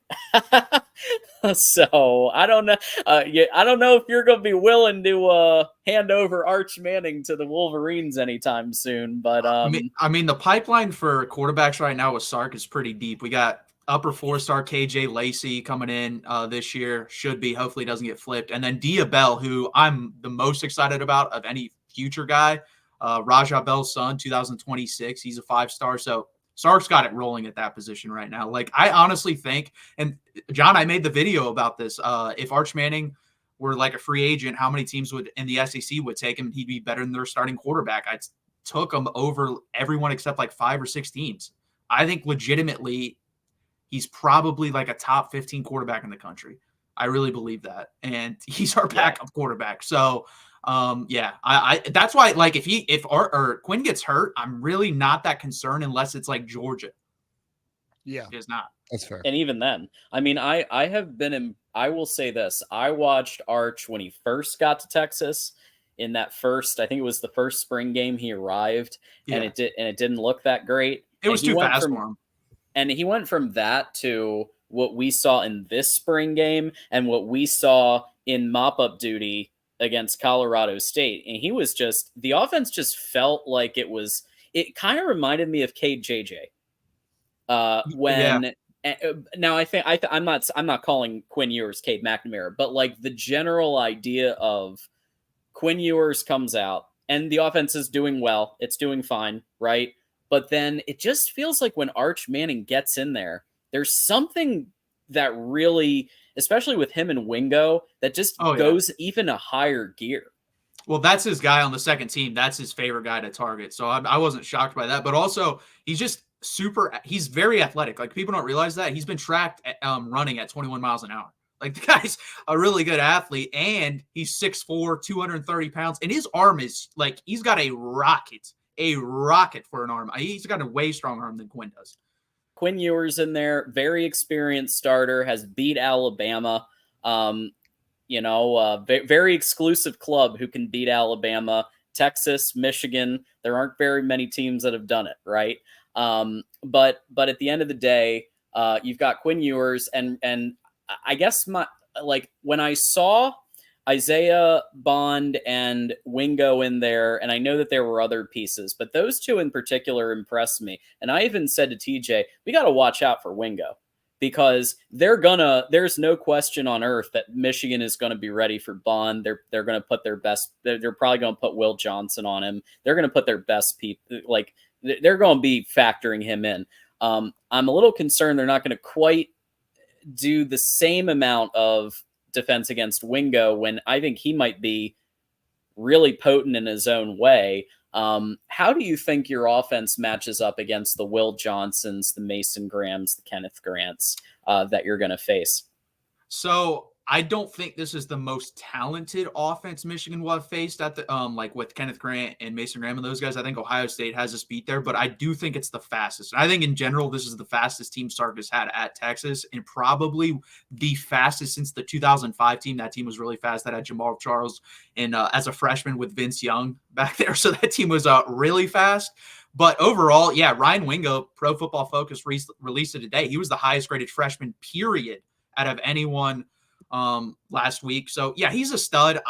So I don't know. I don't know if you're going to be willing to hand over Arch Manning to the Wolverines anytime soon. But I mean, the pipeline for quarterbacks right now with Sark is pretty deep. We got upper 4-star KJ Lacey coming in this year. Should be. Hopefully, doesn't get flipped. And then Dia Bell, who I'm the most excited about of any future guy. Raja Bell's son, 2026. He's a 5-star. So Sark's got it rolling at that position right now. Like, I honestly think, and John, I made the video about this. If Arch Manning were like a free agent, how many teams in the SEC would take him? He'd be better than their starting quarterback. I took him over everyone except like 5 or 6 teams. I think legitimately he's probably like a top 15 quarterback in the country. I really believe that. And he's our backup quarterback. So, I that's why, like, if Quinn gets hurt, I'm really not that concerned unless it's like Georgia. Yeah, it's not. That's fair. And even then, I mean, I will say this. I watched Arch when he first got to Texas in that first, I think it was the first spring game he arrived, and it didn't look that great. It was too fast for him. And he went from that to what we saw in this spring game and what we saw in mop-up duty against Colorado State. And he was just, the offense just felt like it kind of reminded me of Cade JJ. Now I'm not calling Quinn Ewers Cade McNamara, but like the general idea of Quinn Ewers comes out and the offense is doing well. It's doing fine, right? But then it just feels like when Arch Manning gets in there, there's something that really, especially with him and Wingo, that just goes even a higher gear. Well, that's his guy on the second team. That's his favorite guy to target. So I wasn't shocked by that. But also, he's just he's very athletic. Like, people don't realize that. He's been tracked running at 21 miles an hour. Like, the guy's a really good athlete, and he's 6'4", 230 pounds. And his arm is, like, he's got a rocket for an arm. He's got a way stronger arm than Quinn does. Quinn Ewers in there, very experienced starter, has beat Alabama. Very exclusive club who can beat Alabama, Texas, Michigan. There aren't very many teams that have done it, right? But at the end of the day, you've got Quinn Ewers, and I guess when I saw Isaiah Bond and Wingo in there, and I know that there were other pieces, but those two in particular impressed me. And I even said to TJ, we got to watch out for Wingo, because there's no question on earth that Michigan is going to be ready for Bond. They're going to put their best, they're probably going to put Will Johnson on him. They're going to put their best people, like they're going to be factoring him in. I'm a little concerned they're not going to quite do the same amount of defense against Wingo, when I think he might be really potent in his own way. How do you think your offense matches up against the Will Johnsons, the Mason Grahams, the Kenneth Grants that you're going to face? So I don't think this is the most talented offense Michigan will have faced at the like with Kenneth Grant and Mason Graham and those guys. I think Ohio State has us beat there, but I do think it's the fastest. And I think in general, this is the fastest team Sark has had at Texas, and probably the fastest since the 2005 team. That team was really fast. That had Jamal Charles and as a freshman with Vince Young back there. So that team was really fast. But overall, yeah, Ryan Wingo, Pro Football Focus released it today. He was the highest graded freshman, period, out of anyone last week. So yeah, he's a stud.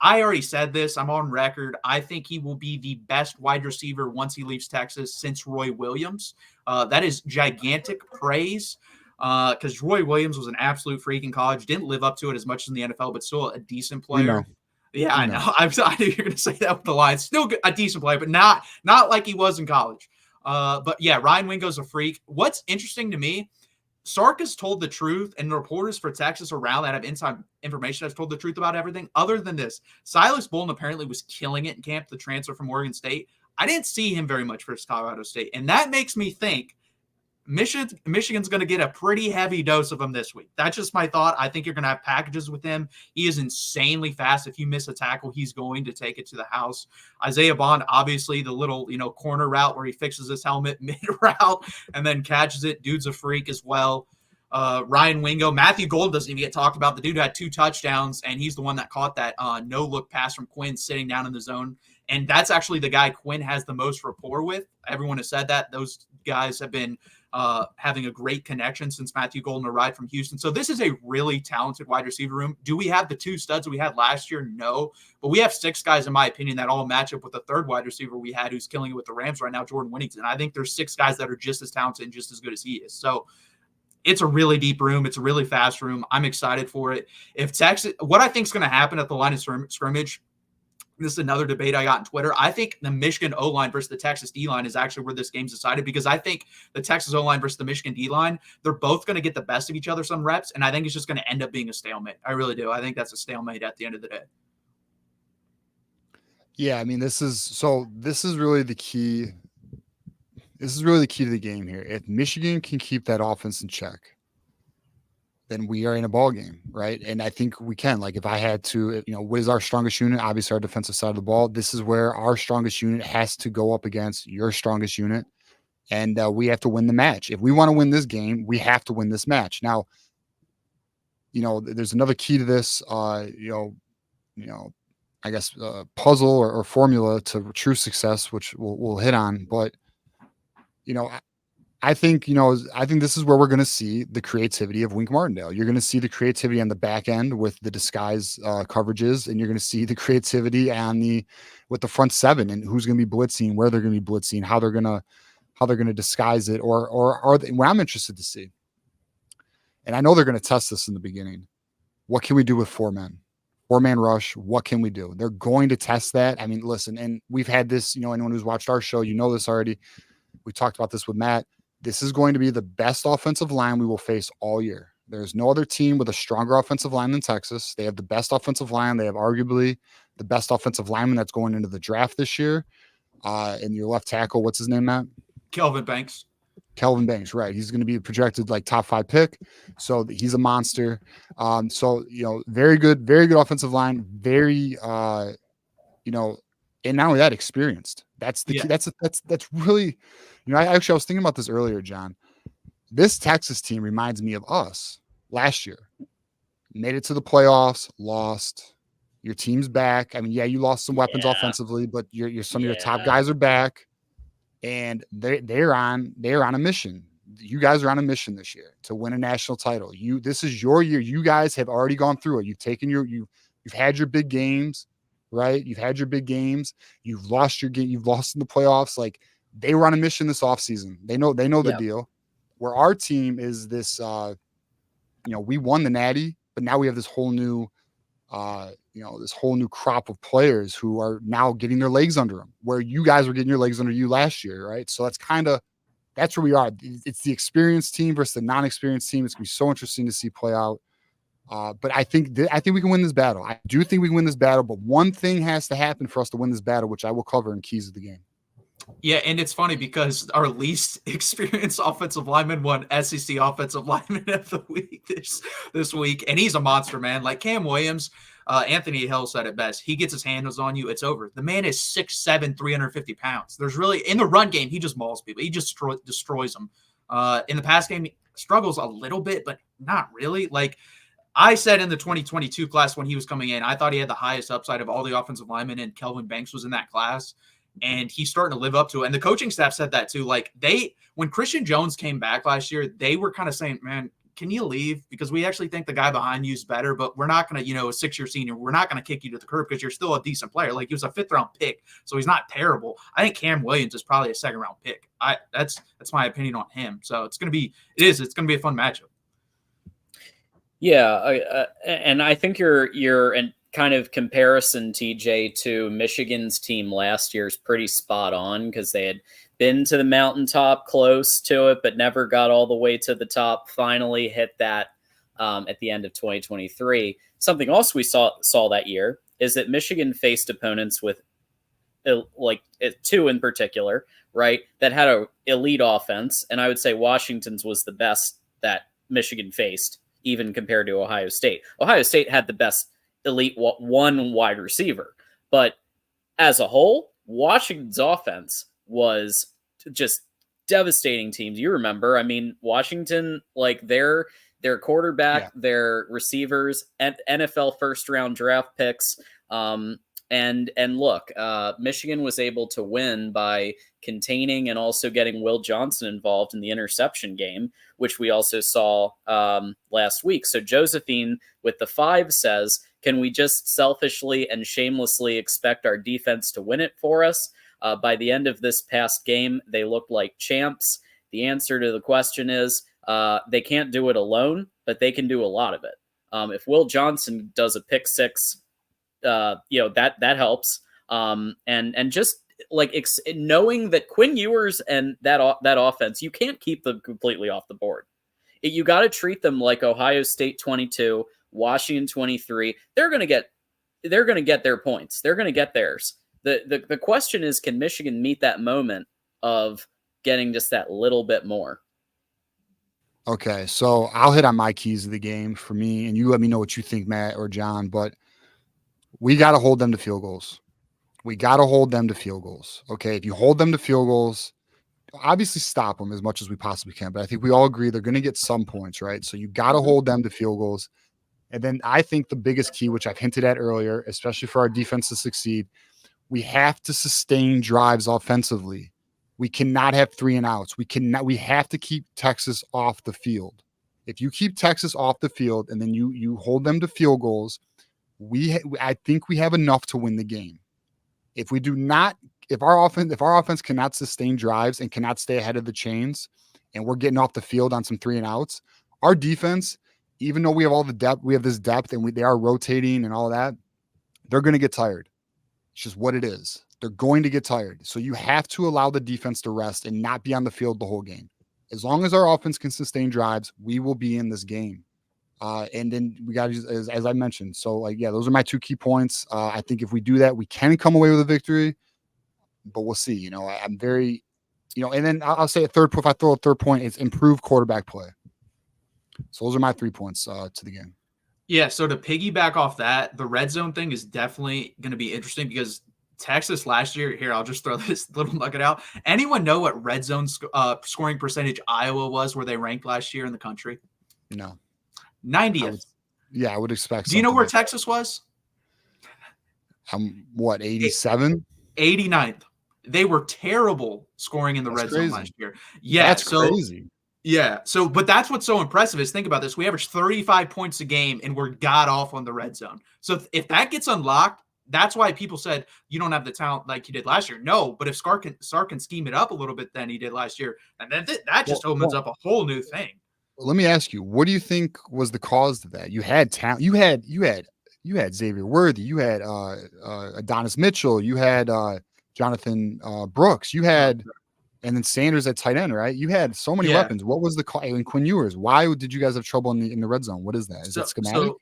I already said this. I'm on record. I think he will be the best wide receiver once he leaves Texas since Roy Williams. That is gigantic praise because Roy Williams was an absolute freak in college. Didn't live up to it as much as in the NFL, but still a decent player. Yeah, I know. I knew you were going to say that with the Lions. Still a decent player, but not like he was in college. But yeah, Ryan Wingo's a freak. What's interesting to me, Sark has told the truth, and the reporters for Texas around that have inside information have told the truth about everything. Other than this, Silas Bolden apparently was killing it in camp, the transfer from Oregon State. I didn't see him very much versus Colorado State, and that makes me think Michigan's going to get a pretty heavy dose of him this week. That's just my thought. I think you're going to have packages with him. He is insanely fast. If you miss a tackle, he's going to take it to the house. Isaiah Bond, obviously, the little corner route where he fixes his helmet mid-route and then catches it. Dude's a freak as well. Ryan Wingo. Matthew Gold doesn't even get talked about. The dude had 2 touchdowns, and he's the one that caught that no-look pass from Quinn sitting down in the zone. And that's actually the guy Quinn has the most rapport with. Everyone has said that. Those guys have been having a great connection since Matthew Golden arrived from Houston. So this is a really talented wide receiver room. Do we have the 2 studs we had last year? No. But we have 6 guys, in my opinion, that all match up with the 3rd wide receiver we had who's killing it with the Rams right now, Jordan Whittington. I think there's 6 guys that are just as talented and just as good as he is. So it's a really deep room. It's a really fast room. I'm excited for it. If Texas, what I think is going to happen at the line of scrimmage, this is another debate I got on Twitter. I think the Michigan O-line versus the Texas D-line is actually where this game's decided, because I think the Texas O-line versus the Michigan D-line, they're both going to get the best of each other some reps, and I think it's just going to end up being a stalemate. I really do. I think that's a stalemate at the end of the day. Yeah, I mean, this is really the key. This is really the key to the game here. If Michigan can keep that offense in check, then we are in a ball game, right? And I think we can. Like, if I had to, what is our strongest unit? Obviously, our defensive side of the ball. This is where our strongest unit has to go up against your strongest unit, and we have to win the match. If we want to win this game, we have to win this match. Now, there's another key to this. I guess puzzle or formula to true success, which we'll hit on, but I think this is where we're going to see the creativity of Wink Martindale. You're going to see the creativity on the back end with the disguise coverages, and you're going to see the creativity with the front 7 and who's going to be blitzing, where they're going to be blitzing, how they're going to disguise it, or are they, what I'm interested to see. And I know they're going to test this in the beginning. What can we do with 4-man rush? What can we do? They're going to test that. I mean, listen, and we've had this, anyone who's watched our show, this already. We talked about this with Matt. This is going to be the best offensive line we will face all year. There's no other team with a stronger offensive line than Texas. They have the best offensive line. They have arguably the best offensive lineman that's going into the draft this year. And your left tackle, what's his name, Matt? Kelvin Banks, right. He's going to be projected like top 5 pick. So he's a monster. Very good offensive line. Very, and not only that, experienced. That's the key. That's really, I was thinking about this earlier, John. This Texas team reminds me of us last year. Made it to the playoffs, lost. Your team's back. I mean, yeah, you lost some weapons offensively, but some of your top guys are back, and they're on a mission. You guys are on a mission this year to win a national title. This is your year. You guys have already gone through it. You've had your big games. Right? You've had your big games. You've lost your game. You've lost in the playoffs. Like, they were on a mission this offseason. They know the deal. Where our team is this, we won the Natty, but now we have this whole new, crop of players who are now getting their legs under them, where you guys were getting your legs under you last year, right? So that's where we are. It's the experienced team versus the non-experienced team. It's going to be so interesting to see play out. But I think we can win this battle. I do think we can win this battle, but one thing has to happen for us to win this battle, which I will cover in keys of the game. Yeah, and it's funny because our least experienced offensive lineman won SEC Offensive Lineman of the Week this week, and he's a monster, man. Like Cam Williams, Anthony Hill said it best. He gets his handles on you, it's over. The man is 6'7", 350 pounds. There's really, in the run game, he just mauls people. He just destroys them. In the pass game, he struggles a little bit, but not really. Like I said in the 2022 class when he was coming in, I thought he had the highest upside of all the offensive linemen, and Kelvin Banks was in that class. And he's starting to live up to it. And the coaching staff said that too. Like when Christian Jones came back last year, they were kind of saying, man, can you leave? Because we actually think the guy behind you is better, but we're not going to, a 6-year senior, we're not going to kick you to the curb because you're still a decent player. Like, he was a 5th-round pick, so he's not terrible. I think Cam Williams is probably a 2nd-round pick. That's my opinion on him. So it's going to be a fun matchup. Yeah, and I think your and kind of comparison, TJ, to Michigan's team last year is pretty spot on, because they had been to the mountaintop, close to it, but never got all the way to the top. Finally hit that at the end of 2023. Something else we saw that year is that Michigan faced opponents with like 2 in particular, right, that had an elite offense, and I would say Washington's was the best that Michigan faced, even compared to Ohio State. Ohio State had the best elite one wide receiver, but as a whole, Washington's offense was just devastating teams. You remember, I mean, Washington, like their quarterback, their receivers, and NFL 1st-round draft picks. And look, Michigan was able to win by containing and also getting Will Johnson involved in the interception game, which we also saw last week. So Josephine with the 5 says, can we just selfishly and shamelessly expect our defense to win it for us? By the end of this past game, they looked like champs. The answer to the question is they can't do it alone, but they can do a lot of it. If Will Johnson does a pick 6, that helps. And just like knowing that Quinn Ewers and that offense, you can't keep them completely off the board. You got to treat them like Ohio State 22, Washington 23. They're going to get their points. They're going to get theirs. The question is, can Michigan meet that moment of getting just that little bit more? Okay, so I'll hit on my keys of the game for me, and you let me know what you think, Matt or John, but we got to hold them to field goals. Okay, if you hold them to field goals, obviously stop them as much as we possibly can, but I think we all agree they're going to get some points, right? So you got to hold them to field goals. And then I think the biggest key, which I've hinted at earlier, especially for our defense to succeed, we have to sustain drives offensively. We cannot have 3 and outs. We have to keep Texas off the field. If you keep Texas off the field and then you hold them to field goals, I think we have enough to win the game. If we do not, if our offense cannot sustain drives and cannot stay ahead of the chains, and we're getting off the field on some 3 and outs, our defense, even though we have all the depth, we have this depth, and they are rotating and all that, they're going to get tired. It's just what it is. They're going to get tired. So you have to allow the defense to rest and not be on the field the whole game. As long as our offense can sustain drives, we will be in this game. And then we got to, as I mentioned, so those are my 2 key points. I think if we do that, we can come away with a victory, but we'll see. I'm very, and then I'll say if I throw a third point, it's improved quarterback play. So those are my 3 points to the game. Yeah, so to piggyback off that, the red zone thing is definitely going to be interesting because Texas last year, here, I'll just throw this little nugget out. Anyone know what red zone scoring percentage Iowa was, where they ranked last year in the country? No. 90th. I would expect. Do you know where Texas was? What, 87? 89th. They were terrible scoring in the red zone last year. Yeah, that's crazy. Yeah. So, but that's what's so impressive is think about this. We averaged 35 points a game and we're god off on the red zone. So if that gets unlocked, that's why people said you don't have the talent like you did last year. No, but if Sark can scheme it up a little bit than he did last year, and then that just opens up a whole new thing. Let me ask you, what do you think was the cause of that? You had talent. You had Xavier Worthy. You had Adonis Mitchell. You had Jonathan Brooks. You had, and then Sanders at tight end, right? You had so many weapons. What was the cause? And Quinn Ewers. Why did you guys have trouble in the red zone? What is that? Is it schematic?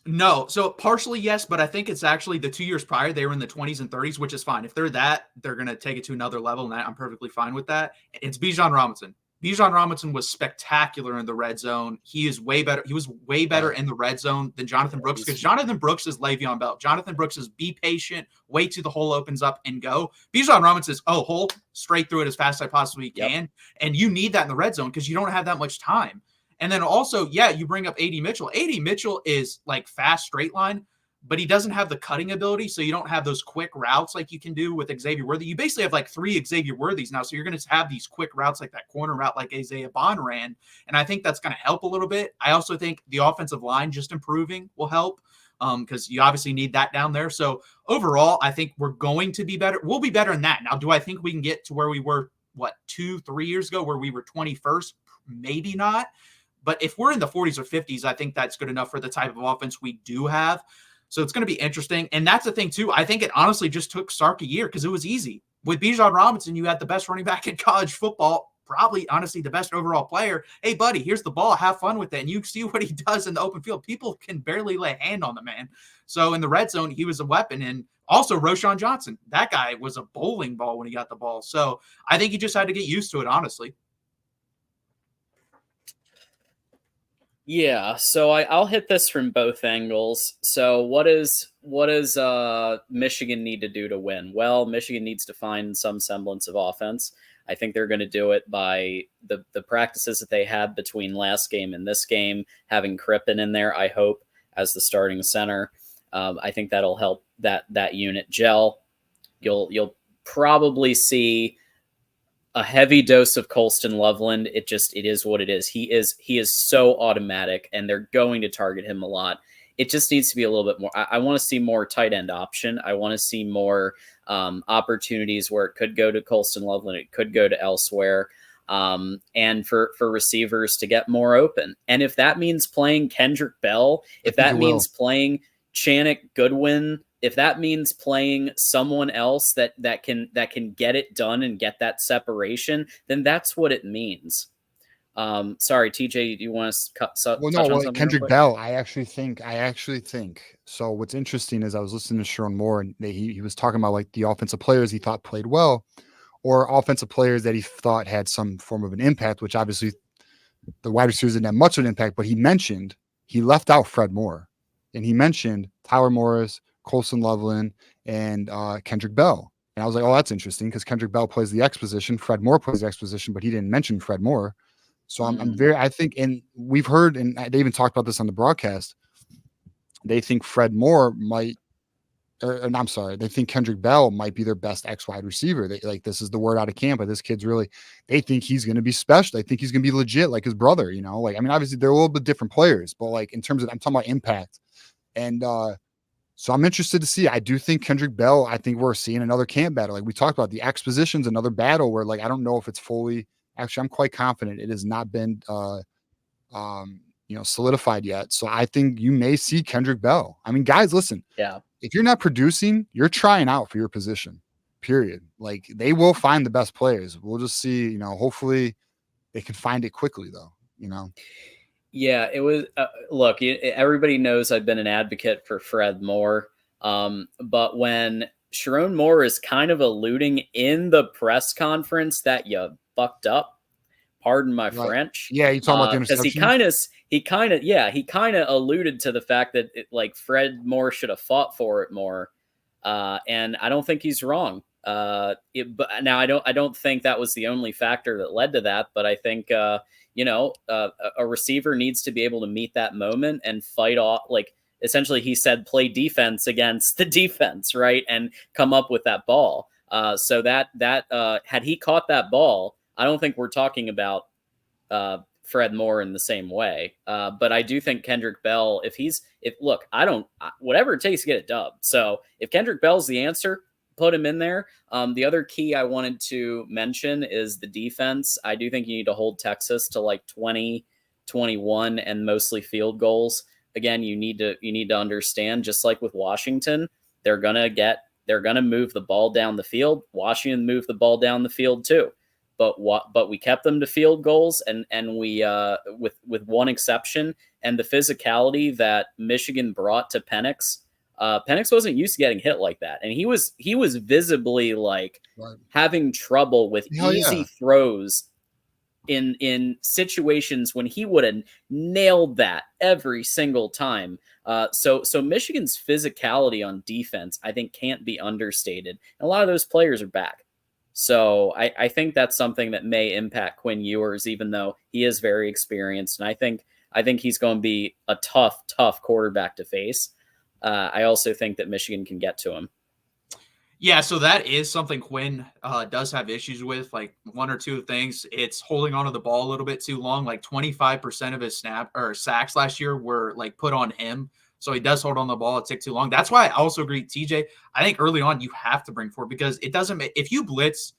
No. So partially, yes, but I think it's actually the 2 years prior, they were in the 20s and 30s, which is fine. If they're going to take it to another level, and I'm perfectly fine with that. It's Bijan Robinson. Bijan Robinson was spectacular in the red zone. He is way better. He was way better in the red zone than Jonathan Brooks, because Jonathan Brooks is Le'Veon Bell. Jonathan Brooks is be patient, wait till the hole opens up and go. Bijan Robinson is, hole, straight through it as fast as I possibly can. And you need that in the red zone because you don't have that much time. And then also, you bring up A.D. Mitchell. A.D. Mitchell is like fast straight line, but he doesn't have the cutting ability. So you don't have those quick routes like you can do with Xavier Worthy. You basically have like 3 Xavier Worthies now. So you're going to have these quick routes like that corner route like Isaiah Bond ran. And I think that's going to help a little bit. I also think the offensive line just improving will help because you obviously need that down there. So overall, I think we're going to be better. We'll be better in that. Now, do I think we can get to where we were, 2-3 years ago, where we were 21st? Maybe not. But if we're in the 40s or 50s, I think that's good enough for the type of offense we do have. So it's going to be interesting. And that's the thing, too. I think it honestly just took Sark a year because it was easy. With Bijan Robinson, you had the best running back in college football, probably, honestly, the best overall player. Hey, buddy, here's the ball. Have fun with it. And you see what he does in the open field. People can barely lay a hand on the man. So in the red zone, he was a weapon. And also Roschon Johnson. That guy was a bowling ball when he got the ball. So I think he just had to get used to it, honestly. Yeah, so I'll hit this from both angles. So what does Michigan need to do to win? Well, Michigan needs to find some semblance of offense. I think they're going to do it by the practices that they had between last game and this game, having Crippen in there, I hope, as the starting center. I think that'll help that unit gel. You'll probably see a heavy dose of Colston Loveland. It is what it is. He is so automatic, and they're going to target him a lot. It just needs to be a little bit more. I want to see more tight end option. I want to see more opportunities where it could go to Colston Loveland. It could go to elsewhere. And for receivers to get more open. And if that means playing Kendrick Bell, if that means playing Channick Goodwin, if that means playing someone else that can get it done and get that separation, then that's what it means. Sorry, TJ, do you want to Kendrick Bell, I actually think. So what's interesting is I was listening to Sharon Moore, and he was talking about like the offensive players he thought played well, or offensive players that he thought had some form of an impact, which obviously the wide receivers didn't have much of an impact, but he left out Fred Moore, and he mentioned Tyler Morris, Colston Loveland, and Kendrick Bell. And I was like, oh, that's interesting because Kendrick Bell plays the X position. Fred Moore plays the X position, but he didn't mention Fred Moore. So I think, and we've heard, and they even talked about this on the broadcast, they think Fred Moore might, they think Kendrick Bell might be their best X wide receiver. This is the word out of camp, but this kid's they think he's going to be special. They think he's going to be legit like his brother, obviously they're a little bit different players, but like in terms of, I'm talking about impact. And, so I'm interested to see. I do think Kendrick Bell, I think we're seeing another camp battle. Like we talked about, the X position's another battle where I don't know if it's fully, actually, I'm quite confident it has not been, solidified yet. So I think you may see Kendrick Bell. I mean, guys, listen, if you're not producing, you're trying out for your position, period. Like they will find the best players. We'll just see, hopefully they can find it quickly though, Yeah, it was. Look, everybody knows I've been an advocate for Fred Moore, but when Sharon Moore is kind of alluding in the press conference that you fucked up, pardon my French. Yeah, you talking about the interception? Because he kind of alluded to the fact that Fred Moore should have fought for it more, and I don't think he's wrong. But now I don't think that was the only factor that led to that, but I think. A receiver needs to be able to meet that moment and fight off. Essentially, he said, play defense against the defense, right? And come up with that ball. So that had he caught that ball, I don't think we're talking about Fred Moore in the same way. But I do think Kendrick Bell, whatever it takes to get it dubbed. So if Kendrick Bell's the answer, put him in there. The other key I wanted to mention is the defense. I do think you need to hold Texas to 20, 21, and mostly field goals. Again, you need to understand, just like with Washington, they're gonna move the ball down the field. Washington moved the ball down the field too, but we kept them to field goals, and we with one exception, and the physicality that Michigan brought to Penix. Penix wasn't used to getting hit like that, and he was visibly having trouble with easy throws in situations when he would have nailed that every single time. So Michigan's physicality on defense, I think, can't be understated. And a lot of those players are back. So I think that's something that may impact Quinn Ewers, even though he is very experienced, and I think he's going to be a tough quarterback to face. I also think that Michigan can get to him. Yeah, so that is something Quinn does have issues with, like one or two things. It's holding onto the ball a little bit too long. Like 25% of his sacks last year were like put on him. So he does hold on the ball a tick too long. That's why I also agree, TJ. I think early on you have to bring forward because it doesn't if you blitz,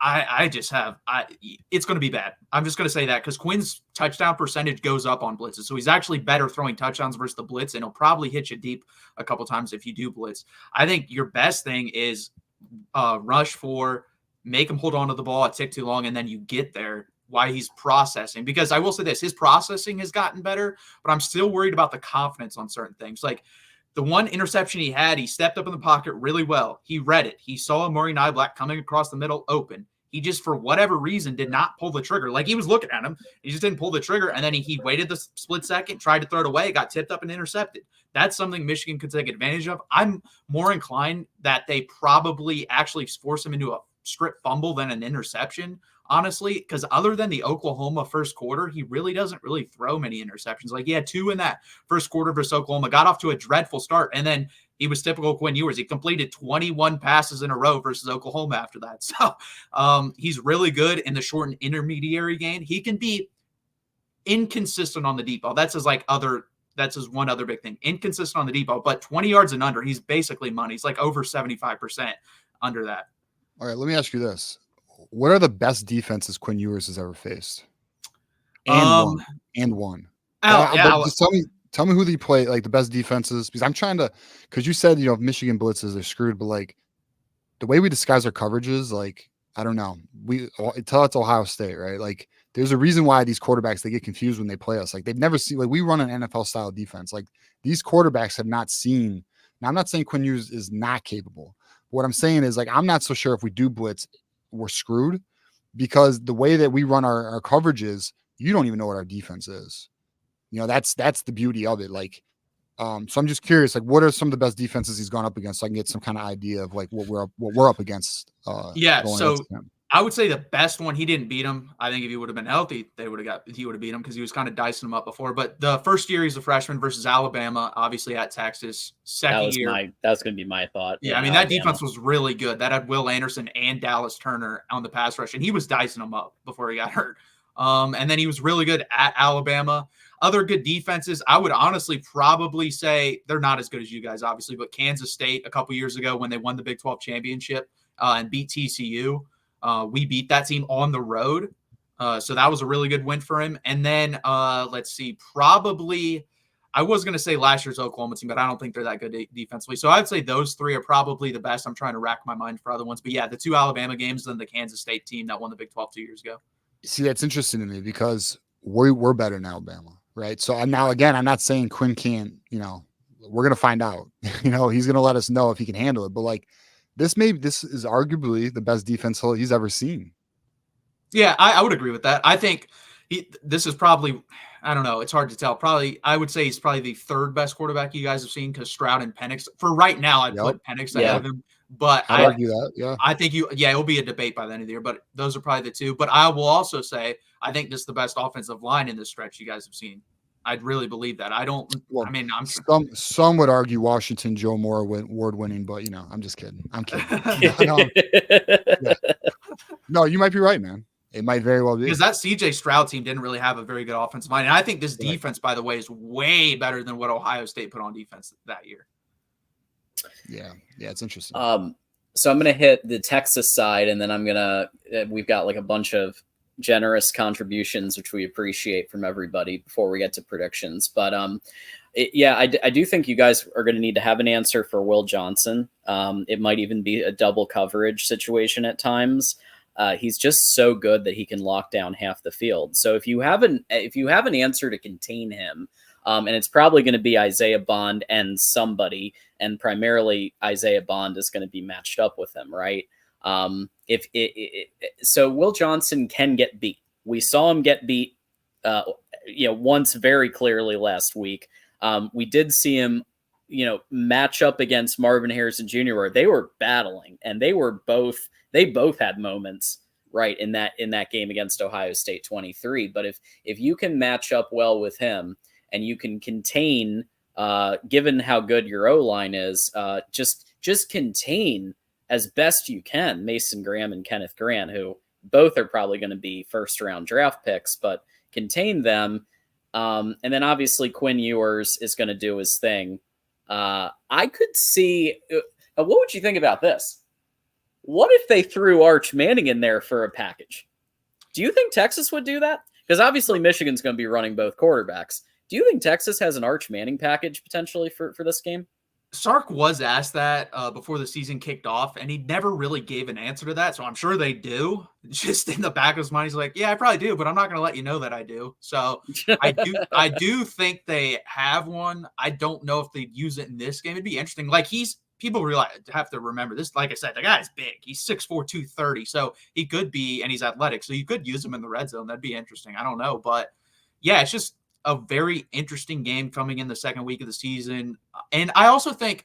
it's going to be bad. I'm just going to say that because Quinn's touchdown percentage goes up on blitzes. So he's actually better throwing touchdowns versus the blitz, and he'll probably hit you deep a couple times if you do blitz. I think your best thing is rush for, make him hold on to the ball a tick too long, and then you get there while he's processing. Because I will say this, his processing has gotten better, but I'm still worried about the confidence on certain things. Like the one interception he had, he stepped up in the pocket really well. He read it. He saw Murray Nyblack coming across the middle open. He just, for whatever reason, did not pull the trigger. Like he was looking at him. He just didn't pull the trigger. And then he waited the split second, tried to throw it away, got tipped up and intercepted. That's something Michigan could take advantage of. I'm more inclined that they probably actually force him into a strip fumble than an interception, honestly, because other than the Oklahoma first quarter, he really doesn't really throw many interceptions. Like he had 2 in that first quarter versus Oklahoma, got off to a dreadful start, and then he was typical Quinn Ewers. He completed 21 passes in a row versus Oklahoma after that. So he's really good in the short and intermediary game. He can be inconsistent on the deep ball. That's his one other big thing. Inconsistent on the deep ball, but 20 yards and under, he's basically money. He's like over 75% under that. All right, let me ask you this. What are the best defenses Quinn Ewers has ever faced? And won. Just tell me who they play, like the best defenses, because I'm trying to, because you said, if Michigan blitzes, they're screwed, but like the way we disguise our coverages, like, I don't know. Until it's Ohio State, right? Like there's a reason why these quarterbacks, they get confused when they play us. Like they've never seen, like we run an NFL style defense. Like these quarterbacks have not seen. Now I'm not saying Quinn Ewers is not capable. What I'm saying is like, I'm not so sure if we do blitz, we're screwed because the way that we run our coverages, you don't even know what our defense is. That's the beauty of it. Like, so I'm just curious, like, what are some of the best defenses he's gone up against, so I can get some kind of idea of like what we're up against. So I would say the best one, he didn't beat him. I think if he would have been healthy, he would have beat him because he was kind of dicing him up before. But the first year he's a freshman versus Alabama, obviously at Texas. Second year, that was going to be my thought. Yeah, I mean that defense was really good. That had Will Anderson and Dallas Turner on the pass rush, and he was dicing them up before he got hurt. And then he was really good at Alabama. Other good defenses, I would honestly probably say they're not as good as you guys, obviously, but Kansas State a couple years ago when they won the Big 12 championship and beat TCU, we beat that team on the road. So that was a really good win for him. And then let's see, probably I was going to say last year's Oklahoma team, but I don't think they're that good defensively. So I'd say those 3 are probably the best. I'm trying to rack my mind for other ones. But yeah, the 2 Alabama games and the Kansas State team that won the Big 12 2 years ago. See, that's interesting to me because we're better than Alabama. Right. So I'm not saying Quinn can't, we're going to find out, he's going to let us know if he can handle it. But like this is arguably the best defense he's ever seen. Yeah, I would agree with that. I think this is probably, I don't know, it's hard to tell. I would say he's probably the 3rd best quarterback you guys have seen because Stroud and Penix, for right now, I'd put Penix ahead of him. But I'd argue that, yeah. I think it'll be a debate by the end of the year, but those are probably the 2. But I will also say, I think this is the best offensive line in this stretch you guys have seen. I'd really believe that. Some would argue Washington, Joe Moore award winning, but I'm just kidding. I'm kidding. No, you might be right, man. It might very well be. Because that CJ Stroud team didn't really have a very good offensive line. And I think this defense, by the way, is way better than what Ohio State put on defense that year. Yeah, it's interesting. So I'm going to hit the Texas side, and then we've got like a bunch of generous contributions, which we appreciate from everybody before we get to predictions. But I do think you guys are going to need to have an answer for Will Johnson. It might even be a double coverage situation at times. He's just so good that he can lock down half the field. So if you have an answer to contain him, and it's probably going to be Isaiah Bond and somebody, and primarily Isaiah Bond is going to be matched up with him, right? So Will Johnson can get beat. We saw him get beat, once very clearly last week. We did see him, match up against Marvin Harrison Jr. where they were battling, and they both had moments right in that game against Ohio State 23. But if you can match up well with him and you can contain given how good your O-line is, just contain as best you can Mason Graham and Kenneth Grant, who both are probably going to be first-round draft picks, but contain them. And then obviously Quinn Ewers is going to do his thing. I could see what would you think about this? What if they threw Arch Manning in there for a package? Do you think Texas would do that? Because obviously Michigan's going to be running both quarterbacks. Do you think Texas has an Arch Manning package potentially for this game? Sark was asked that before the season kicked off, and he never really gave an answer to that. So I'm sure they do. Just in the back of his mind, he's like, "Yeah, I probably do, but I'm not going to let you know that I do." So I do think they have one. I don't know if they'd use it in this game. It'd be interesting. Like people have to remember this. Like I said, the guy's big. He's 6'4", 230. So he could be, and he's athletic. So you could use him in the red zone. That'd be interesting. I don't know, but yeah, it's just a very interesting game coming in the second week of the season. And I also think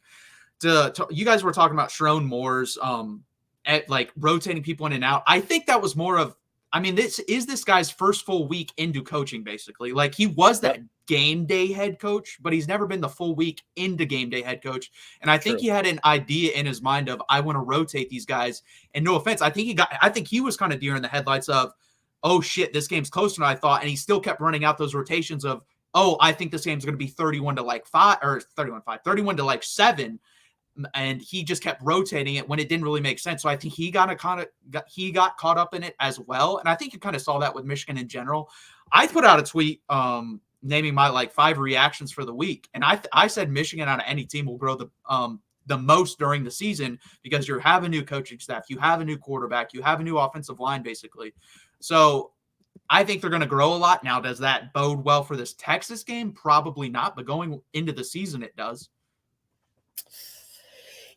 you guys were talking about Sherrone Moore's at like rotating people in and out. I think that was more of, I mean, this guy's first full week into coaching, basically. Like he was that game day head coach, but he's never been the full week into game day head coach. And I think he had an idea in his mind of, I want to rotate these guys. And no offense, I think he was kind of deer in the headlights of, oh shit, this game's closer than I thought. And he still kept running out those rotations of, oh, I think this game's going to be 31 to like 5 or 31 to like 7. And he just kept rotating it when it didn't really make sense. So I think he got caught up in it as well. And I think you kind of saw that with Michigan in general. I put out a tweet naming my like 5 reactions for the week. And I said Michigan out of any team will grow the most during the season because you have a new coaching staff, you have a new quarterback, you have a new offensive line, basically. So I think they're going to grow a lot. Now, does that bode well for this Texas game? Probably not, but going into the season, it does.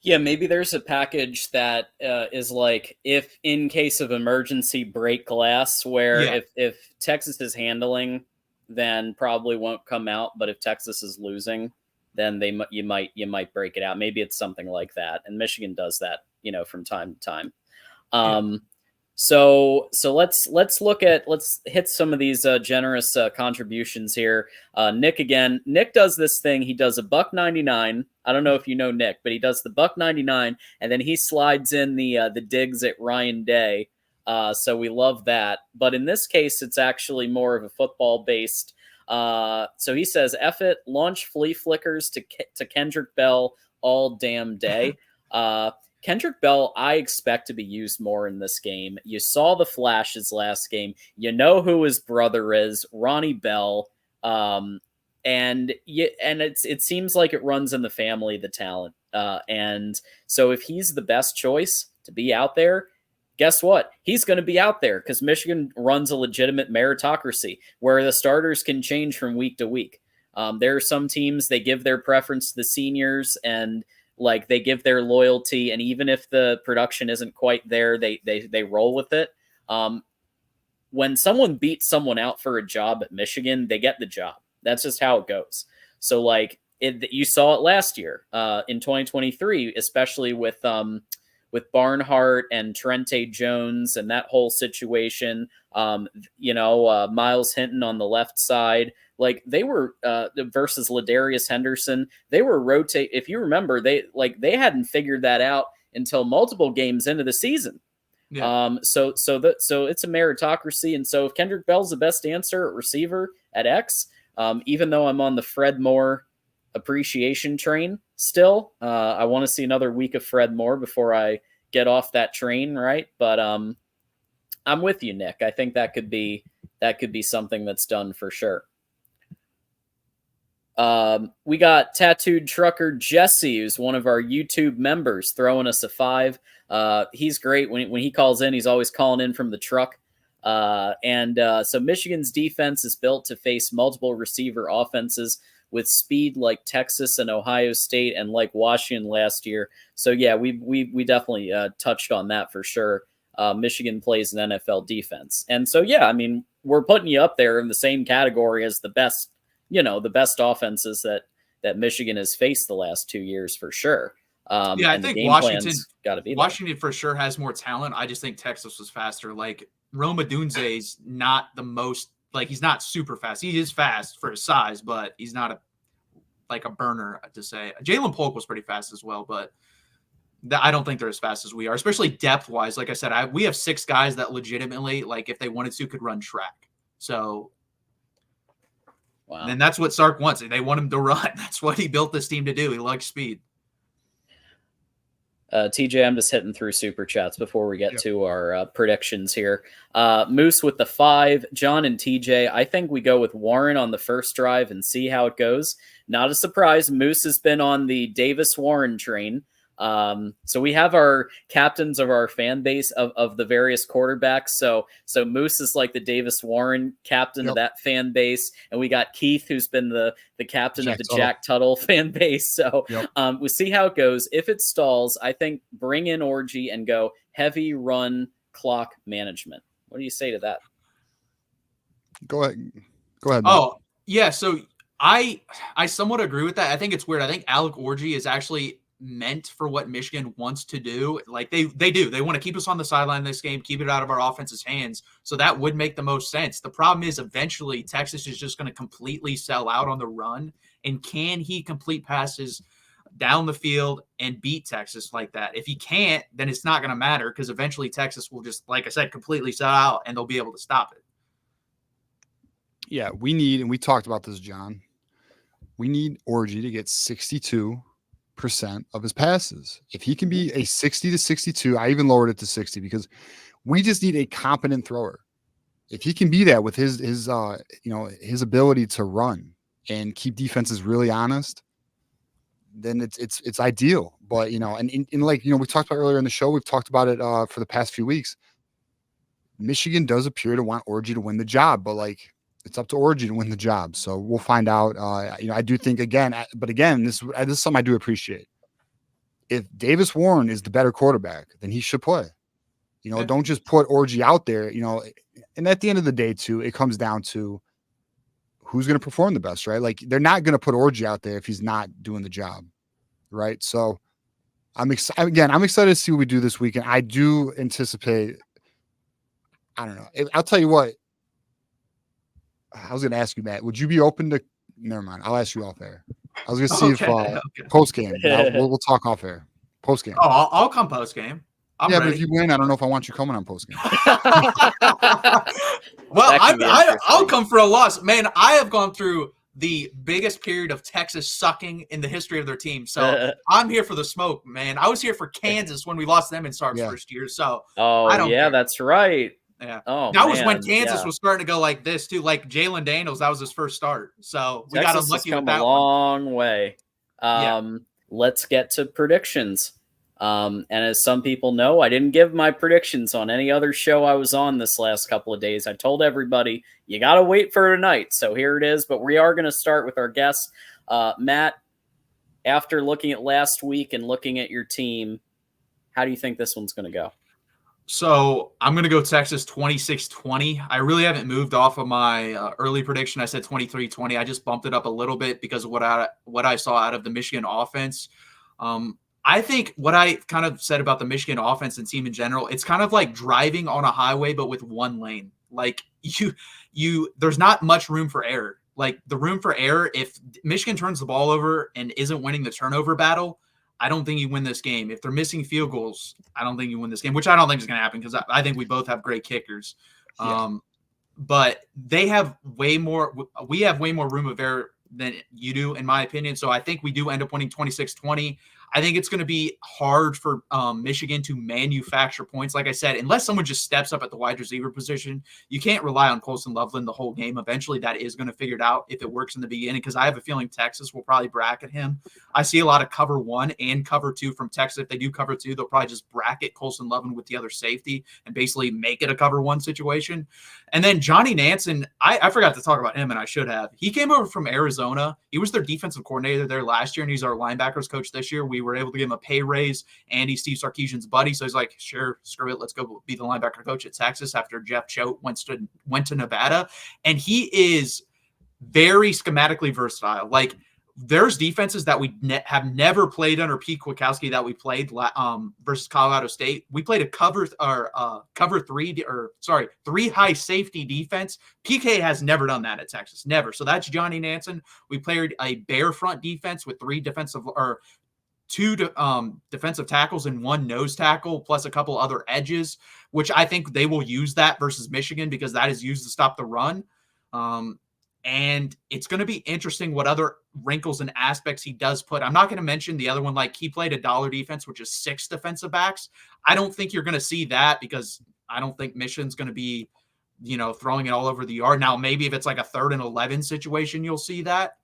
Yeah, maybe there's a package that is like, if in case of emergency, break glass, where if Texas is handling, then probably won't come out. But if Texas is losing, then you might break it out. Maybe it's something like that. And Michigan does that, from time to time. So let's hit some of these generous contributions here. Nick does this thing. He does a $1.99. I don't know if you know Nick, but he does the $1.99, and then he slides in the digs at Ryan Day. So we love that. But in this case, it's actually more of a football based. So he says, "F it, launch flea flickers to Kendrick Bell all damn day." Kendrick Bell, I expect to be used more in this game. You saw the flashes last game. You know who his brother is, Ronnie Bell. And it seems like it runs in the family, the talent. And so if he's the best choice to be out there, guess what? He's going to be out there because Michigan runs a legitimate meritocracy where the starters can change from week to week. There are some teams, they give their preference to the seniors and like they give their loyalty, and even if the production isn't quite there, they roll with it. When someone beats someone out for a job at Michigan, they get the job. That's just how it goes. So like you saw it last year in 2023, especially with Barnhart and Trente Jones and that whole situation. Miles Hinton on the left side. Like they were versus Ladarius Henderson, they were rotate. If you remember, they hadn't figured that out until multiple games into the season. Yeah. So it's a meritocracy, and so if Kendrick Bell's the best answer at receiver at X, even though I'm on the Fred Moore appreciation train still, I want to see another week of Fred Moore before I get off that train, right? But I'm with you, Nick. I think that could be something that's done for sure. We got Tattooed Trucker Jesse, who's one of our YouTube members, throwing us a 5. He's great. When he calls in, he's always calling in from the truck. So Michigan's defense is built to face multiple receiver offenses with speed like Texas and Ohio State and like Washington last year. So yeah, we definitely touched on that for sure. Michigan plays an NFL defense. And so, yeah, I mean, we're putting you up there in the same category as the best offenses that Michigan has faced the last 2 years for sure. I think Washington for sure has more talent. I just think Texas was faster. Like Rome Odunze's not the most, like he's not super fast. He is fast for his size, but he's not like a burner to say. Jalen Polk was pretty fast as well, but I don't think they're as fast as we are, especially depth wise. Like I said, we have 6 guys that legitimately, like if they wanted to, could run track. So, wow. And that's what Sark wants. They want him to run. That's what he built this team to do. He likes speed. TJ, I'm just hitting through super chats before we get to our predictions here. Moose with the 5, John and TJ. I think we go with Warren on the first drive and see how it goes. Not a surprise. Moose has been on the Davis Warren train. So we have our captains of our fan base of the various quarterbacks. So Moose is like the Davis Warren captain of that fan base. And we got Keith, who's been the captain of the Jack Tuttle fan base. So we'll see how it goes. If it stalls, I think bring in Orji and go heavy run clock management. What do you say to that? Go ahead. Matt. Oh, yeah. So I somewhat agree with that. I think it's weird. I think Alec Orji is actually meant for what Michigan wants to do. Like they do. They want to keep us on the sideline this game, keep it out of our offense's hands. So that would make the most sense. The problem is eventually Texas is just going to completely sell out on the run. And can he complete passes down the field and beat Texas like that? If he can't, then it's not going to matter because eventually Texas will just, like I said, completely sell out and they'll be able to stop it. Yeah, we need, and we talked about this, John, we need Orji to get 62% of his passes. If he can be a 60 to 62, I even lowered it to 60 because we just need a competent thrower. If he can be that with his ability to run and keep defenses really honest, then it's ideal. But and like we talked about earlier in the show, we've talked about it for the past few weeks. Michigan does appear to want Orji to win the job, but like it's up to Orji to win the job. So we'll find out. I do think again, this is something I do appreciate. If Davis Warren is the better quarterback, then he should play. Don't just put Orji out there. And at the end of the day, too, it comes down to who's going to perform the best, right? Like they're not going to put Orji out there if he's not doing the job, right? So I'm excited to see what we do this weekend. I do anticipate. I don't know. I'll tell you what. I was going to ask you, Matt, would you be open to? Never mind. I'll ask you off air. I was going to see if post game. We'll talk off air. Post game. Oh, I'll come post game. But if you win, I don't know if I want you coming on post game. Well, I'll come for a loss, man. I have gone through the biggest period of Texas sucking in the history of their team, so I'm here for the smoke, man. I was here for Kansas when we lost them in Sark's first year, so I don't care. That's right. Yeah. That was when Kansas was starting to go like this too. Like Jalen Daniels, that was his first start. So we got lucky with that. A long way. Let's get to predictions. And as some people know, I didn't give my predictions on any other show I was on this last couple of days. I told everybody you got to wait for tonight. So here it is. But we are going to start with our guests. Matt, after looking at last week and looking at your team, how do you think this one's going to go? So I'm going to go Texas 26-20. I really haven't moved off of my early prediction. I said 23-20. I just bumped it up a little bit because of what I saw out of the Michigan offense. I think what I kind of said about the Michigan offense and team in general, it's kind of like driving on a highway, but with one lane. Like there's not much room for error. Like the room for error, if Michigan turns the ball over and isn't winning the turnover battle, I don't think you win this game. If they're missing field goals, I don't think you win this game, which I don't think is going to happen because I think we both have great kickers. But they have we have way more room of error than you do, in my opinion. So I think we do end up winning 26-20. I think it's going to be hard for Michigan to manufacture points. Like I said, unless someone just steps up at the wide receiver position, you can't rely on Colston Loveland the whole game. Eventually, that is going to figure it out if it works in the beginning, because I have a feeling Texas will probably bracket him. I see a lot of cover 1 and cover 2 from Texas. If they do cover 2, they'll probably just bracket Colston Loveland with the other safety and basically make it a cover 1 situation. And then Johnny Nansen, I forgot to talk about him, and I should have. He came over from Arizona. He was their defensive coordinator there last year, and he's our linebackers coach this year. We were able to give him a pay raise, and he's Steve Sarkisian's buddy. So he's like, sure, screw it. Let's go be the linebacker coach at Texas after Jeff Choate went to Nevada. And he is very schematically versatile. Like there's defenses that we have never played under Pete Kwiatkowski that we played versus Colorado State. We played a cover three high safety defense. PK has never done that at Texas, never. So that's Johnny Nansen. We played a bare front defense with two defensive tackles and one nose tackle, plus a couple other edges, which I think they will use that versus Michigan because that is used to stop the run. And it's going to be interesting what other wrinkles and aspects he does put. I'm not going to mention the other one, like he played a dollar defense, which is 6 defensive backs. I don't think you're going to see that because I don't think Michigan's going to be, throwing it all over the yard. Now, maybe if it's like a 3rd and 11 situation, you'll see that.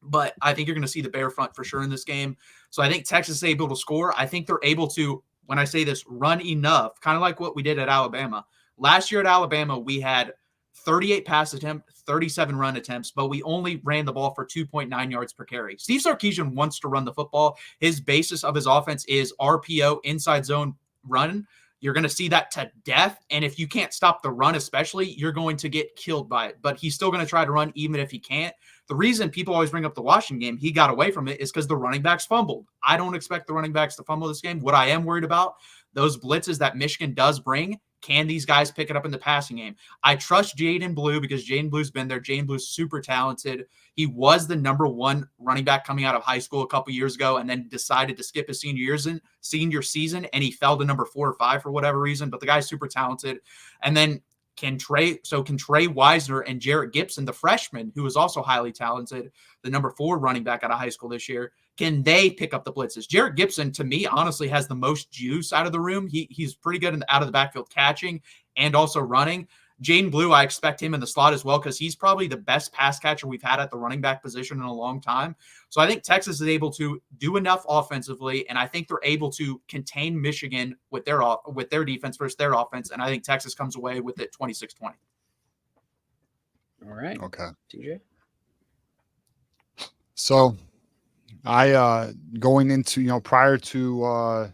But I think you're going to see the bare front for sure in this game. So I think Texas is able to score. I think they're able to, when I say this, run enough, kind of like what we did at Alabama. Last year at Alabama, we had 38 pass attempts, 37 run attempts, but we only ran the ball for 2.9 yards per carry. Steve Sarkisian wants to run the football. His basis of his offense is RPO, inside zone run. You're going to see that to death. And if you can't stop the run, especially, you're going to get killed by it. But he's still going to try to run even if he can't. The reason people always bring up the Washington game, he got away from it, is because the running backs fumbled. I don't expect the running backs to fumble this game. What I am worried about, those blitzes that Michigan does bring, can these guys pick it up in the passing game? I trust Jaden Blue because Jaden Blue's been there. Jaden Blue's super talented. He was the number 1 running back coming out of high school a couple years ago and then decided to skip his senior season, and he fell to number 4 or 5 for whatever reason. But the guy's super talented. And then can Trey Wisner and Jarrett Gibson, the freshman, who is also highly talented, the number 4 running back out of high school this year, can they pick up the blitzes? Jarrett Gibson, to me, honestly, has the most juice out of the room. He's pretty good out of the backfield catching and also running. Jaden Blue, I expect him in the slot as well because he's probably the best pass catcher we've had at the running back position in a long time. So I think Texas is able to do enough offensively, and I think they're able to contain Michigan with their defense versus their offense, and I think Texas comes away with it 26-20. All right. Okay. TJ? So I going into prior to our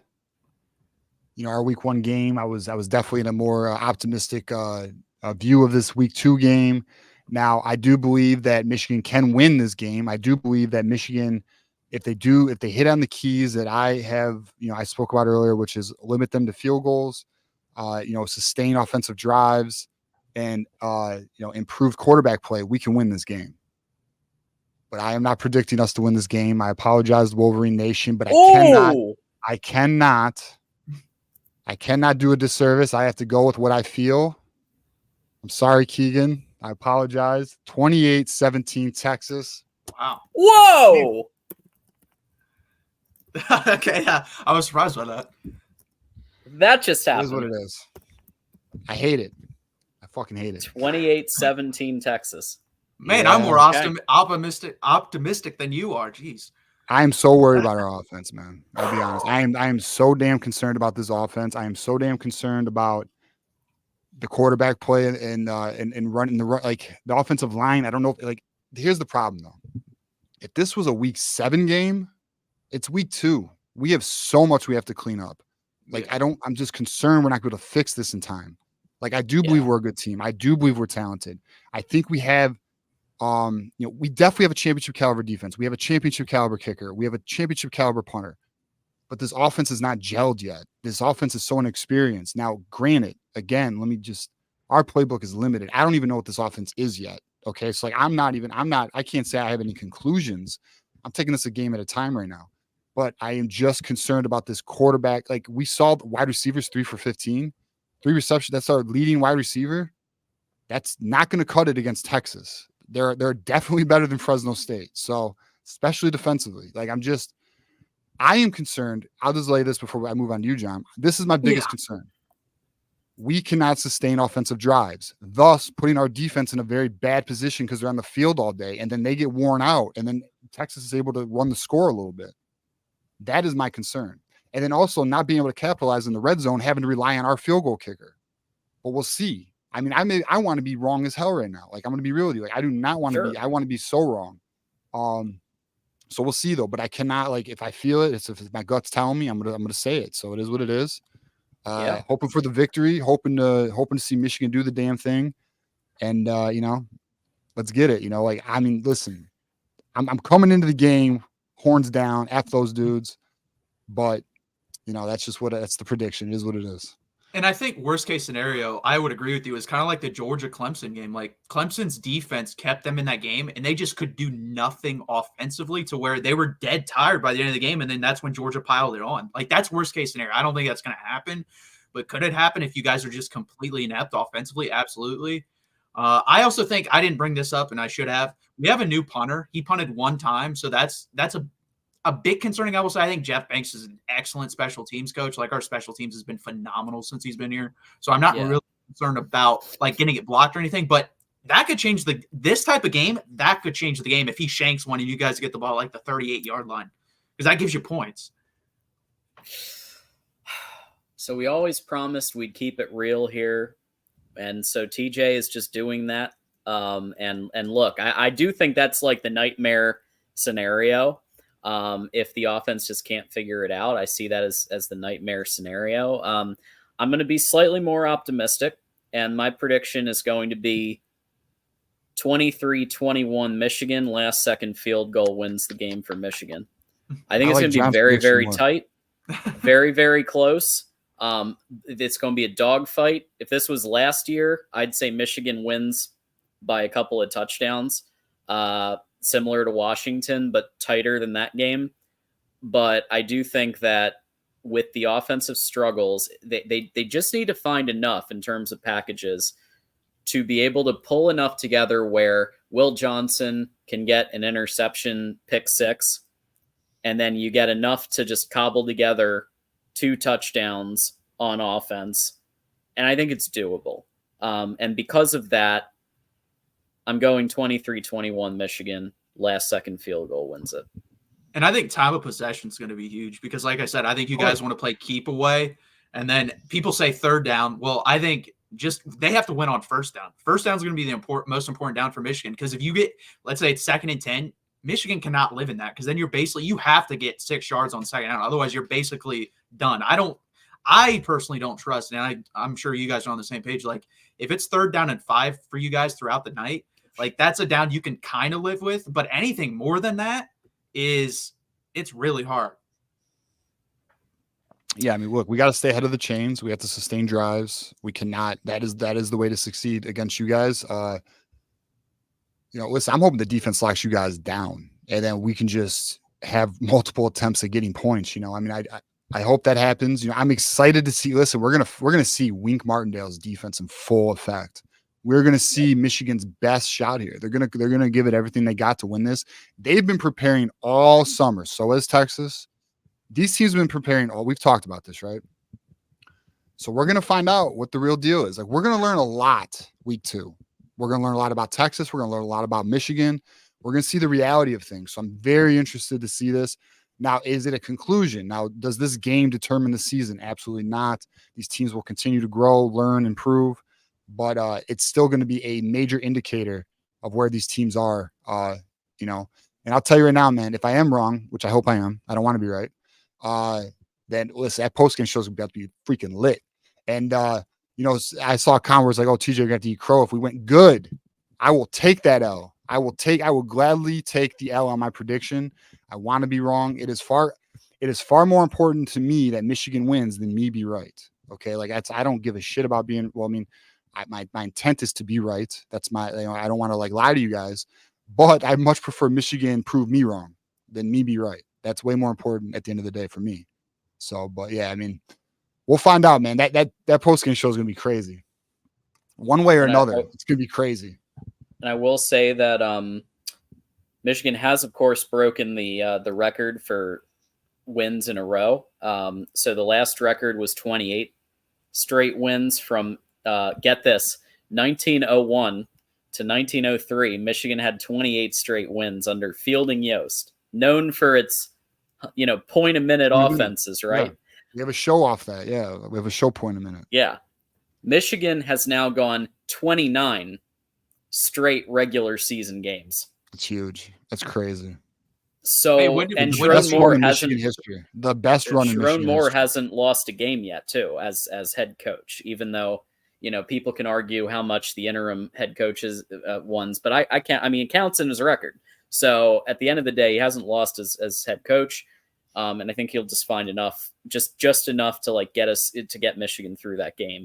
week 1 game, I was definitely in a more optimistic view of this week 2 game. Now I do believe that Michigan can win this game. I do believe that Michigan, if they hit on the keys that I have, I spoke about earlier, which is limit them to field goals, sustain offensive drives, and improve quarterback play, we can win this game. But I am not predicting us to win this game. I apologize, Wolverine Nation, but I cannot do a disservice. I have to go with what I feel. I'm sorry, Keegan. I apologize. 28-17 Texas. Wow. Whoa! Okay, yeah. I was surprised by that. That just It happened. is what it is. I hate it. I fucking hate it. 28-17 Texas. Man, Yeah. I'm more Okay. optimistic than you are. Jeez. I am so worried about our offense, man. I'll be honest. I am so damn concerned about this offense. I am so damn concerned about the quarterback play and running the offensive line. I don't know if, here's the problem though. If this was a week 7 game, it's week 2. We have so much we have to clean up. I'm just concerned we're not going to fix this in time. I do believe we're a good team. I do believe we're talented. I think we have we definitely have a championship caliber defense. We have a championship caliber kicker. We have a championship caliber punter. But this offense is not gelled yet. This offense is so inexperienced. Now, granted, again, our playbook is limited. I don't even know what this offense is yet. Okay. So I can't say I have any conclusions. I'm taking this a game at a time right now. But I am just concerned about this quarterback. We saw the wide receivers 3 for 15, 3 receptions. That's our leading wide receiver. That's not going to cut it against Texas. They're definitely better than Fresno State. So, especially defensively, I am concerned. I'll just lay this before I move on to you, John. This is my biggest concern. We cannot sustain offensive drives, thus putting our defense in a very bad position because they're on the field all day, and then they get worn out, and then Texas is able to run the score a little bit. That is my concern. And then also not being able to capitalize in the red zone, having to rely on our field goal kicker. But we'll see. I mean, I want to be wrong as hell right now. I'm going to be real with you. I do not want to be. I want to be so wrong. So we'll see though. But I cannot if I feel it. If my gut's telling me, I'm gonna say it. So it is what it is. Hoping for the victory. Hoping to see Michigan do the damn thing. And let's get it. Listen. I'm coming into the game horns down at those dudes, but that's just that's the prediction. It is what it is. And I think worst case scenario, I would agree with you, is kind of like the Georgia Clemson game. Like Clemson's defense kept them in that game, and they just could do nothing offensively to where they were dead tired by the end of the game. And then that's when Georgia piled it on. Like that's worst case scenario. I don't think that's going to happen, but could it happen if you guys are just completely inept offensively? Absolutely. I also think I didn't bring this up, and I should have. We have a new punter. He punted one time, so that's a bit concerning. I will say I think Jeff Banks is an excellent special teams coach. Like our special teams has been phenomenal since he's been here. So I'm not really concerned about like getting it blocked or anything, but that could change this type of game. That could change the game if he shanks one and you guys get the ball like the 38-yard line, because that gives you points. So we always promised we'd keep it real here. And so TJ is just doing that. And look, I do think that's like the nightmare scenario. If the offense just can't figure it out, I see that as the nightmare scenario. I'm going to be slightly more optimistic, and my prediction is going to be 23-21 Michigan. Last second field goal wins the game for Michigan. I think it's going to be very, very tight, very, very close. It's going to be a dogfight. If this was last year, I'd say Michigan wins by a couple of touchdowns. Similar to Washington, but tighter than that game. But I do think that with the offensive struggles, they just need to find enough in terms of packages to be able to pull enough together where Will Johnson can get an interception, pick six, and then you get enough to just cobble together 2 touchdowns on offense. And I think it's doable. And because of that, I'm going 23-21 Michigan. Last second field goal wins it. And I think time of possession is going to be huge because, like I said, I think you guys want to play keep away. And then people say third down. Well, I think they have to win on first down. First down is going to be the most important down for Michigan, because if you get, let's say it's 2nd and 10, Michigan cannot live in that, because then you have to get 6 yards on second down. Otherwise, you're basically done. I personally don't trust, and I'm sure you guys are on the same page. Like if it's 3rd down and 5 for you guys throughout the night, like that's a down you can kind of live with, but anything more than that it's really hard. Yeah, I mean, look, we got to stay ahead of the chains. We have to sustain drives. We cannot. That is the way to succeed against you guys. Listen, I'm hoping the defense locks you guys down, and then we can just have multiple attempts at getting points. I mean, I hope that happens. I'm excited to see. Listen, we're gonna see Wink Martindale's defense in full effect. We're going to see Michigan's best shot here. They're going to give it everything they got to win this. They've been preparing all summer. So has Texas. These teams have been preparing we've talked about this, right? So we're going to find out what the real deal is. Like, we're going to learn a lot week 2. We're going to learn a lot about Texas. We're going to learn a lot about Michigan. We're going to see the reality of things. So I'm very interested to see this. Now, is it a conclusion? Now, does this game determine the season? Absolutely not. These teams will continue to grow, learn, improve. But it's still going to be a major indicator of where these teams are, And I'll tell you right now, man, if I am wrong, which I hope I am, I don't want to be right, then listen, that postgame show's about to be freaking lit. And, I saw a comment where it's like, oh, TJ, you're going to eat crow. If we went good, I will take that L. I will gladly take the L on my prediction. I want to be wrong. It is far more important to me that Michigan wins than me be right. Okay. Like I don't give a shit about being, my intent is to be right. That's I don't want to lie to you guys, but I much prefer Michigan prove me wrong than me be right. That's way more important at the end of the day for me. So, but yeah, I mean, we'll find out, man. That post-game show is going to be crazy. One way or another, it's going to be crazy. And I will say that Michigan has, of course, broken the record for wins in a row. So the last record was 28 straight wins from get this, 1901 to 1903, Michigan had 28 straight wins under Fielding Yost, known for its, point a minute offenses, right? Yeah. We have a show off that. Yeah. We have a show point a minute. Yeah. Michigan has now gone 29 straight regular season games. It's huge. That's crazy. So, and Sharon Moore hasn't history. The best run in Sharon Moore hasn't lost a game yet, too, as head coach, even though, people can argue how much the interim head coaches won, but I can't. I mean, it counts in his record. So at the end of the day, he hasn't lost as head coach. And I think he'll just find enough, just enough to like get Michigan through that game.